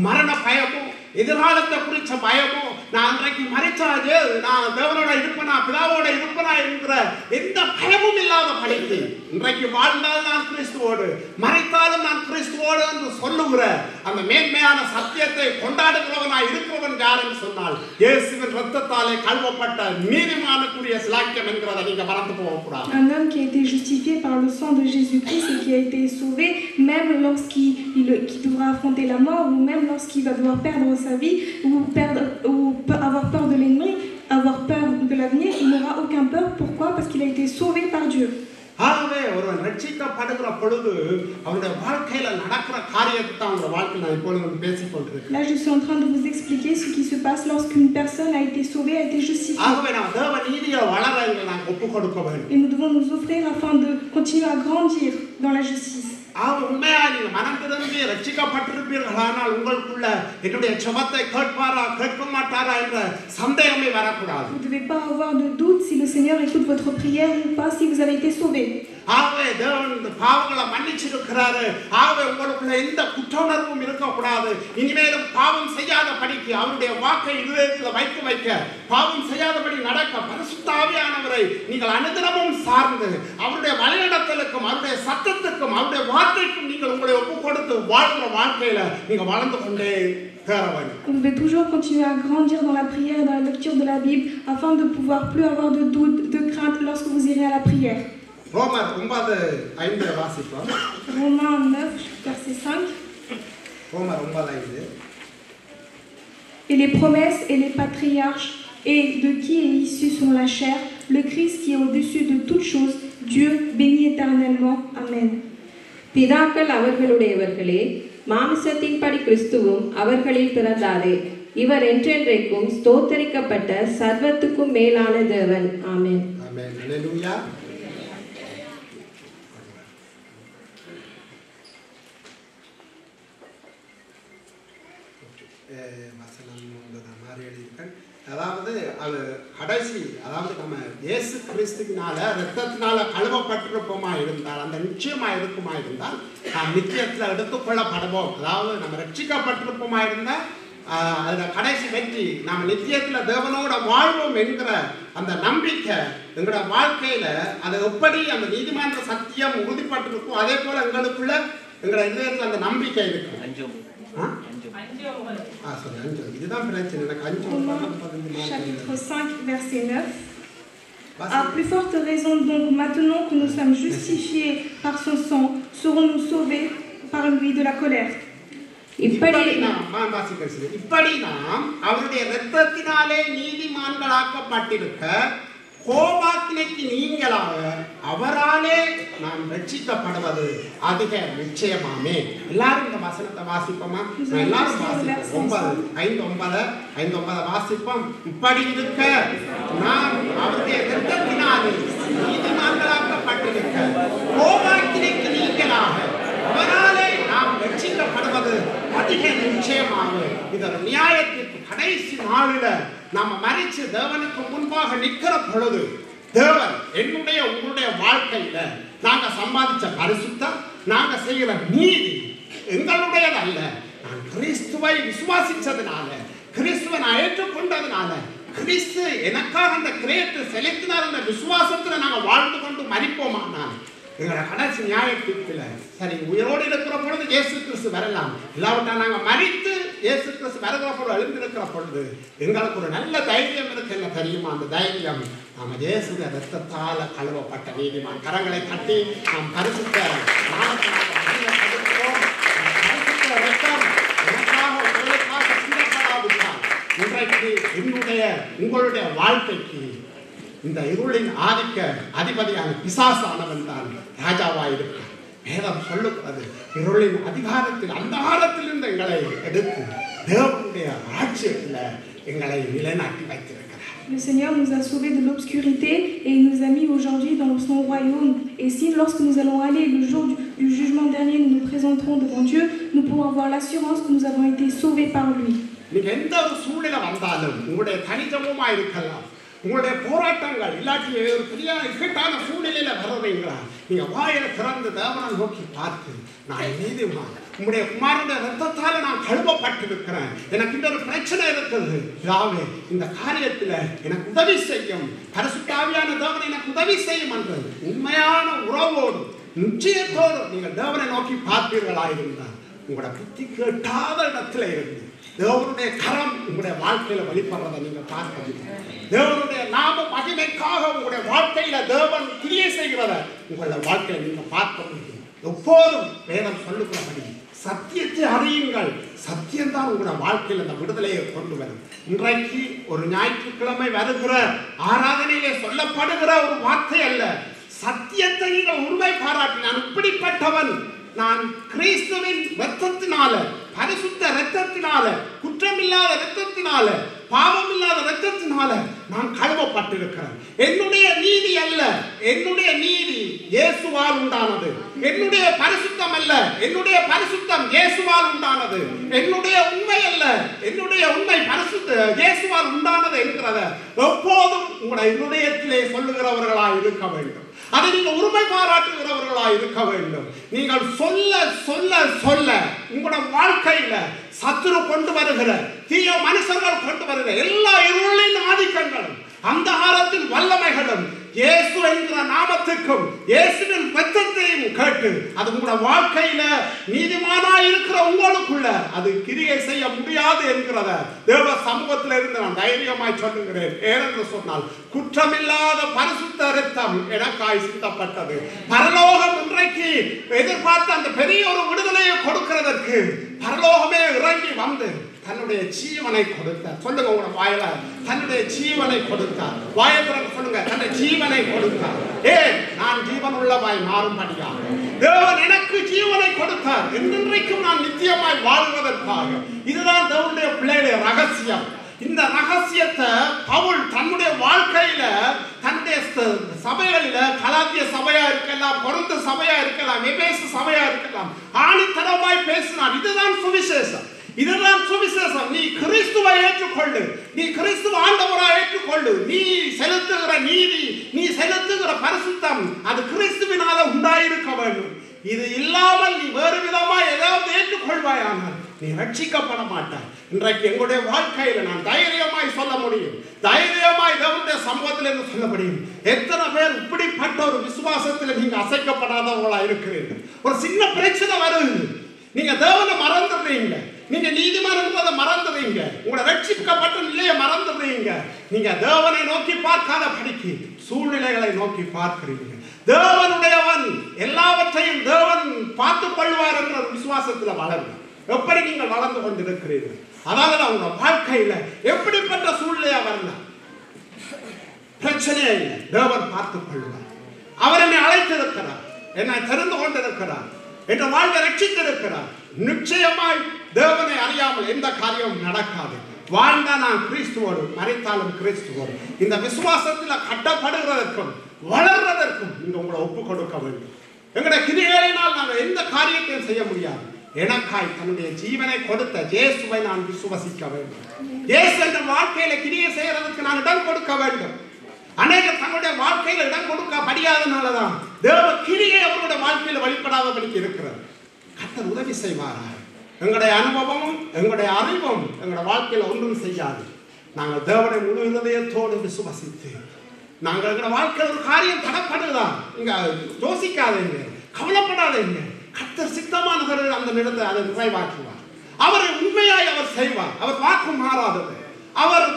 மரண பயமோ எதிர்காலத்தை குறித்த பயமோ நான் அன்றைக்கு மறைச்சாது நான் தேவனோட இருப்பனா பிதாவோட இருப்பனா என்கிற எந்த பயமும் இல்லாத படித்து இன்றைக்கு வாழ்ந்தால் நான் கிறிஸ்துவோடு மறைத்தாலும் நான் கிறிஸ்துவோடு என்று சொல்லுகிற அந்த மேன்மையான சத்தியத்தை கொண்டாடுகிறவனாய் இருக்கிறவன் யார் என்று சொன்னால் இயேசுவின் இரத்தத்தாலே கழுவப்பட்ட நீதிமானுக்குரிய சிலாக்கியம் என்கிறதை நீங்க மறந்து போகக்கூடாது. Un homme qui a été justifié par le sang de Jésus-Christ et qui a été sauvé même lorsqu'il devra affronter la mort ou même lorsqu'il va devoir perdre sa vie ou avoir peur de l'ennemi, avoir peur de l'avenir, il n'aura aucun peur. Pourquoi? Parce qu'il a été sauvé par Dieu. ஆகவே ஒருவன் ரட்சிக்கப்படுகிற பொழுது அவருடைய வாழ்க்கையில நடக்கிற காரியத்தை தான் உங்க வாழ்க்கையில் நான் இப்பொழுது பேசிக் கொண்டிருக்கேன். Là, je suis en train de vous expliquer ce qui se passe lorsqu'une personne a été sauvée, a été justifiée. ஆகவே நாம் தேவ நீதியை வளர நாம் ஒப்புக் கொடுக்க வேண்டும். Et nous devons nous offrir afin de continuer à grandir dans la justice. உண்மையா நீங்க மனம் திரும்பி ரட்சிக்கப்பட்டிருப்பீர்களானால் உங்களுக்குள்ள என்னுடைய ஜெபத்தை கேட்பாரா கேட்க மாட்டாரா என்ற சந்தேகமே வரக்கூடாது. Vous ne devez pas avoir de doute si le Seigneur écoute votre prière ou pas, si vous avez été sauvé. ஆகவே தேவன் இந்த பாவங்களை மன்னிச்சிருக்கிறாரு. ஆகவே உங்களுக்குள்ள எந்த குற்றவுணர்வும் இருக்கக்கூடாது. இனிமேலும் பாவம் செய்யாத படிக்கு அவருடைய வாக்கை இதயத்தில் வைக்க பாவம் செய்யாதபடி நடக்க பரிசுத்த ஆவியானவரை நீங்கள் அனுதினமும் சார்ந்து அவருடைய வழிநடத்தலுக்கும் அவருடைய சத்தத்துக்கும் அவருடைய வார்த்தைக்கும் நீங்கள் உங்களை ஒப்பு கொடுத்து வாழ்கிற வாழ்க்கையில நீங்க வளர்ந்து கொண்டே Vous devez toujours continuer à grandir dans la prière et dans la lecture de la Bible afin de pouvoir plus avoir de doute, de crainte lorsque vous irez à la prière. ரோமர் 9:5 வாசிப்போம். Romains 9 verset 5. ரோமர் 9:5. Et les promesses et les patriarches et de qui est issu selon la chair le Christ qui est au-dessus de toutes choses, Dieu béni éternellement. Amen. பிதாக்கள் அவர்களுடையவர்களே, மாம்சத்தின்படி கிறிஸ்துவும் அவர்களில் பிறந்தாரே. இவர் என்றென்றைக்கும் ஸ்தோத்தரிக்கப்பட்ட சர்வத்துக்கும் மேலான தேவன். ஆமென். ஆமென். ஹல்லேலூயா. அதாவது அது கடைசி அதாவது நம்ம இயேசு கிறிஸ்துவினால இரத்தத்தினால கழுவப்பட்டிருப்போமா இருந்தால் அந்த நிச்சயமா இருக்குமா இருந்தால் நாம் நிச்சயத்தில் எடுத்துக்கொள்ளப்படுவோம். அதாவது நம்ம ரட்சிக்கப்பட்டிருப்போமா இருந்தால் அதில் கடைசி வெற்றி நாம் நித்தியத்தில் தேவனோட வாழ்வோம் என்கிற அந்த நம்பிக்கை எங்களோட வாழ்க்கையில அது எப்படி அந்த நீதிமன்ற சத்தியம் உறுதிப்பட்டிருக்கும் அதே போல எங்களுக்குள்ள எங்களோட இதயத்தில் அந்த நம்பிக்கை இருக்கு. Chapitre 5, verset 9. À plus forte raison donc, maintenant que nous sommes justifiés par son sang, serons-nous sauvés par lui de la colère. இப்படி நாம் அவருடைய இரத்தத்தினாலே நீதிமான்களாக்கப்பட்டிருக்க கோபாக்கினைக்கு நீங்களாக அவராலே நாம் ரட்சிக்கப்படுவது அதிக நிச்சயமாமே. எல்லாரும் இந்த வசனத்தை வாசிப்போமா? எல்லாரும் வாசிப்போம். 5:9 வாசிப்போம். இப்படி இருக்க நாம் அவருடைய இரத்தத்தினாலே நீதிமான்களாக்கப்பட்டிருக்க கோபாக்கினைக்கு நீங்களாக அவராலே நாம் ரட்சிக்கப்படுவது அதிக நிச்சயமாக. இதன் நியாயத்திற்கு கடைசி நாளில நாம மரிச்சு தேவனுக்கு முன்பாக நிற்கிற பொழுது தேவன் என்னுடைய உங்களுடைய வாழ்க்கையில நாங்க சம்பாதிச்ச பரிசுத்தம் நாங்க செய்கிற நீதி எங்களுடையது அல்ல. நான் கிறிஸ்துவை விசுவாசிச்சதுனால கிறிஸ்துவை நான் ஏற்றுக்கொண்டதுனால கிறிஸ்து எனக்காக அந்த கிரயத்தை செலுத்தினார் அந்த விசுவாசத்துல நாங்க வாழ்ந்து கொண்டு மரிப்போமானால் எங்களோட கடைசி நியாயத்திற்குல சரி உயிரோடு இருக்கிற பொழுது இயேசு கிறிஸ்து வரலாம். இல்லாவிட்டால் நாங்கள் மரித்து இயேசு கிறிஸ்து வருகிற பொழுது எழுந்திருக்கிற பொழுது எங்களுக்கு ஒரு நல்ல தைரியம் இருக்கு. என்ன தெரியுமா? அந்த தைரியம் நாம இயேசுவின் இரத்தத்தால் கழுவப்பட்ட நீதிமான். கரங்களை தட்டி நாம் பரிசுத்த இன்றைக்கு என்னுடைய உங்களுடைய வாழ்க்கைக்கு இந்த இருளின் ஆதிக்க அதிபதியான பிசாசானவன் தான் ராஜாவாயிருக்கிறான். வேதம் சொல்லுகிறது இருளின் அதிகாரத்தில் அந்தகாரத்திலிருந்து எங்களை எடுத்து தேவனுடைய ராஜ்யத்துல எங்களை நிலைநாட்டி வைத்திருக்கிறார். Le Seigneur nous a sauvés de l'obscurité et il nous a mis aujourd'hui dans son royaume. Et si lorsque nous allons aller le jour du jugement dernier, nous nous présenterons devant Dieu, nous pourrons avoir l'assurance que nous avons été sauvés par lui. நீங்க எந்த ஒரு சூழ்நிலை வந்தாலும் உங்களுடைய தனித்துவமா இருக்கலாம், உங்களுடைய போராட்டங்கள் இல்லாட்டி ஒரு பெரிய இக்கட்டான சூழ்நிலையில வர்றீங்களா, நீங்க வாயில திறந்து தேவனை நோக்கி பார்த்து, நான் நீதிமான், உங்களுடைய குமாரனுடைய ரத்தத்தால நான் கழுவப்பட்டிருக்கிறேன், எனக்கு இந்த ஒரு பிரச்சனை இருக்குது, யாவே இந்த காரியத்துல எனக்கு உதவி செய்யும், பரிசுத்த ஆவியான தேவன் எனக்கு உதவி செய்யும் என்று உண்மையான உறவோடு நிச்சயத்தோடு நீங்கள் தேவனை நோக்கி பார்ப்பீர்களா இருந்தால் உங்களோட புத்தி கேட்டாத இடத்துல இருந்து தேவனுடைய கரம் உங்களுடைய வாழ்க்கையில வெளிப்படுறதை நீங்க பார்க்க முடியும். தேவனுடைய நாம மகிமைக்காக உங்களுடைய வாழ்க்கையில தேவன் கிரியை செய்கிறத உங்களுடைய வாழ்க்கையில நீங்க பார்க்க முடியும். எப்போதும் வேதம் சொல்லுகிறபடி சத்தியத்தை அறியுங்கள், சத்தியம்தான் உங்களுடைய வாழ்க்கையில் அந்த விடுதலையை கொண்டு வரும். இன்றைக்கு ஒரு ஞாயிற்றுக்கிழமை வருகிற ஆராதனையிலே சொல்லப்படுகிற ஒரு வார்த்தை அல்ல, சத்தியத்தை நீங்கள் உண்மை பாராட்டி, நான் இப்படிப்பட்டவன், நான் கிறிஸ்துவின் இரத்தத்தினால, பரிசுத்த இரத்தத்தினால, குற்றமில்லாத இரத்தத்தினால, பாவமில்லாத இரத்தத்தினால நான் கழுவப்பட்டிருக்கிறேன். என்னுடைய நீதி அல்ல, என்னுடைய நீதி இயேசுவால் உண்டானது. என்னுடைய பரிசுத்தம் அல்ல, என்னுடைய பரிசுத்தம் இயேசுவால் உண்டானது. என்னுடைய உண்மை அல்ல, என்னுடைய உண்மை பரிசுத்த இயேசுவால் உண்டானது என்கிறத எப்போதும் உங்களுடைய இருதயத்திலே சொல்லுகிறவர்களாய் இருக்க வேண்டும். அதை நீங்கள் உரிமை பாராட்டுகிறவர்களாய் இருக்க வேண்டும். நீங்கள் சொல்ல சொல்ல சொல்ல உங்களோட வாழ்க்கையில சத்துரு கொண்டு வருகிற தீய மனுஷர்கள் கொண்டு வருகிற எல்லா இருளின் ஆதிக்கங்களும் அந்தகாரத்தின் வல்லமைகளும் இயேசு என்கிற நாமத்துக்கும் இயேசுவின் இரத்தத்தையும் கேட்டு அது உங்களோட வாழ்க்கையில நீதிமானாய் இருக்கிற உங்களுக்குள்ள அது கிரியை செய்ய முடியாது என்கிறத தேவ சமூகத்தில் இருந்து நான் தைரியமாய் சொல்லுகிறேன். ஏனென்று சொன்னால் குற்றமில்லாத பரிசுத்த இரத்தம் எனக்காய் சிந்தப்பட்டது. பரலோகம் இன்றைக்கு எதிர்பார்த்த அந்த பெரிய ஒரு விடுதலையை கொடுக்கிறதற்கு பரலோகமே இறங்கி வந்து தன்னுடைய ஜீவனை கொடுத்தார். சொல்லுங்க உங்களோட வாயில, தன்னுடைய ஜீவனை கொடுத்தார். வாயத்திற்கு சொல்லுங்க, தன்னுடைய ஜீவனை கொடுத்தார். நான் ஜீவன் உள்ளவாய் மாறும்படியா தேவன் எனக்கு ஜீவனை கொடுத்தார். இன்றைக்கும் நான் நித்தியமாய் வாழ்வதற்காக. இதுதான் தேவனுடைய பிள்ளைகளுடைய ரகசியம். இந்த ரகசியத்தை பவுல் தன்னுடைய வாழ்க்கையில, தன்னுடைய சபைகளில, கலாத்திய சபையா இருக்கலாம், கொரிந்து சபையா இருக்கலாம், எபேசு சபையா இருக்கலாம், ஆணித்தரமாய் பேசினார். இதுதான் சுவிசேஷம், இதுதான் சுவிசேஷம். நீ கிறிஸ்துவை ஏற்றுக்கொள்ளு, நீ கிறிஸ்துவ ஆண்டவராய் ஏற்றுக்கொள்ளு. நீ செலுத்துகிற நீதி, நீ செலுத்துகிற பரிசுத்தம் அது கிறிஸ்துவினால உண்டாயிருக்க வேண்டும். இது இல்லாமல் நீ வேறு விதமா ஏதாவது ஏற்றுக்கொள்வாயானால் நீ ரட்சிக்கப்பட மாட்டாய். இன்றைக்கு எங்களுடைய வாழ்க்கையில நான் தைரியமாய் சொல்ல முடியும், தைரியமாய் தேவனுடைய சமூகத்தில் என்று சொல்ல முடியும். எத்தனை பேர் இப்படிப்பட்ட ஒரு விசுவாசத்தில் நீங்க அசைக்கப்படாதவர்களா இருக்கிறீர்கள். ஒரு சின்ன பிரச்சனை வருது, நீங்க தேவனை மறந்துடுறீங்க, நீங்க நீதிமான் என்பதை மறந்துடுறீங்க, உங்களை ரட்சிக்கப்பட்ட நிலையை மறந்துடுறீங்க. நீங்க தேவனை நோக்கி பார்க்காத படிக்கு சூழ்நிலைகளை நோக்கி பார்க்கிறீங்க. தேவனுடையவன் எல்லாவற்றையும் தேவன் பார்த்துக் கொள்வார் என்ற விசுவாசத்தில் வளருங்க. எப்படி நீங்கள் வளர்ந்து கொண்டிருக்கிறீர்கள்? அதாவது உங்க வாழ்க்கையில எப்படிப்பட்ட சூழ்நிலையா வரலாம், பிரச்சனையே இல்லை, தேவன் பார்த்துக் கொள்வார். அவர் என்னை அழைத்திருக்கிறார், என்னை தெரிந்து கொண்டிருக்கிறார், என்ற வாழ்க்கை ரட்சித்திருக்கிறார். நிச்சயமாய் தேவனை அறியாமல் எந்த காரியமும் நடக்காது. வாழ்ந்தா நான் கிறிஸ்துவோடு, மறைத்தாலும் கிறிஸ்துவோடு. இந்த விசுவாசத்தில் கட்டப்படுகிறதற்கும் வளர்றதற்கும் நீங்க உங்களை ஒப்புக் கொடுக்க வேண்டும். எங்களுடைய கிரியைகளினால் நாங்கள் எந்த காரியத்தையும் செய்ய முடியாது. எனக்காய் தன்னுடைய ஜீவனை கொடுத்த இயேசுவை நான் விசுவசிக்க வேண்டும். இயேசு என்ற வாழ்க்கையில கிரியை செய்யறதுக்கு நான் இடம் கொடுக்க வேண்டும். அநேகர் தங்களுடைய வாழ்க்கையில இடம் கொடுக்க படியாதனாலதான் தேவ கிரியை அவருடைய வாழ்க்கையில வெளிப்படாதபடிக்கு இருக்கிறது. கர்த்தர் உதவி செய்வாரா? எங்களுடைய அனுபவமும் எங்களுடைய அறிவும் எங்களுடைய வாழ்க்கையில ஒன்றும் செய்யாது. நாங்கள் தேவனை முழு இதயத்தோடு விசுவசித்து நாங்கள் எங்களுடைய வாழ்க்கையில் ஒரு காரியம் தடப்படுதா நீங்க யோசிக்காதீங்க, கவலைப்படாதீங்க. கர்த்தர் சித்தமானவர் அந்த நிலத்தை அதை நிறைவாக்குவார். அவரை உண்மையாய் அவர் செய்வார். அவர் வாக்கு மாறாதவர். அவர்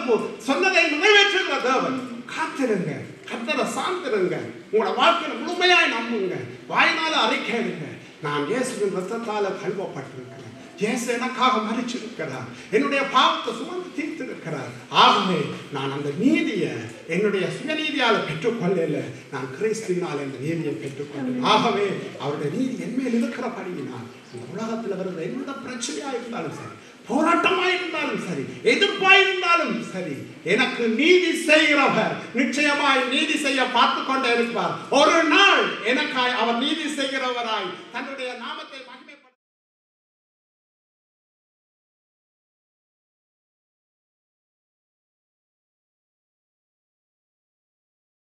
சொன்னதை நிறைவேற்றுகிற தேவன். காத்திருங்க, கர்த்தரை சார்ந்திருங்க, உங்களோட வாழ்க்கையில முழுமையாய் நம்புங்க, வாயினால அறிக்கையிடுங்க. நான் இயேசுவின் ரத்தத்தால கழுவப்பட்டிருக்கிறேன், இயேசு எனக்காக மரிச்சிருக்கிறார், என்னுடைய பாவத்தை சுமந்து தீர்த்திருக்கிறார். ஆகவே நான் அந்த நீதியை என்னுடைய சுயநீதியால பெற்றுக்கொள்ளல, நான் கிறிஸ்துவினால் அந்த நீதியை பெற்றுக்கொண்டேன். ஆகவே அவருடைய நீதி என்மேல் இருக்கிறபடியினால் இந்த உலகத்தில் வருகிற எந்த பிரச்சனையா இருந்தாலும் சரி, போராட்டமாயிருந்தாலும் சரி, எதிர்ப்பாயிருந்தாலும் சரி, எனக்கு நீதி செய்கிறவர் நிச்சயமாய் நீதி செய்ய பார்த்து கொண்டே இருப்பார். ஒரு நாள் எனக்காய் அவர் நீதி செய்கிறவராய் தன்னுடைய நாமத்தை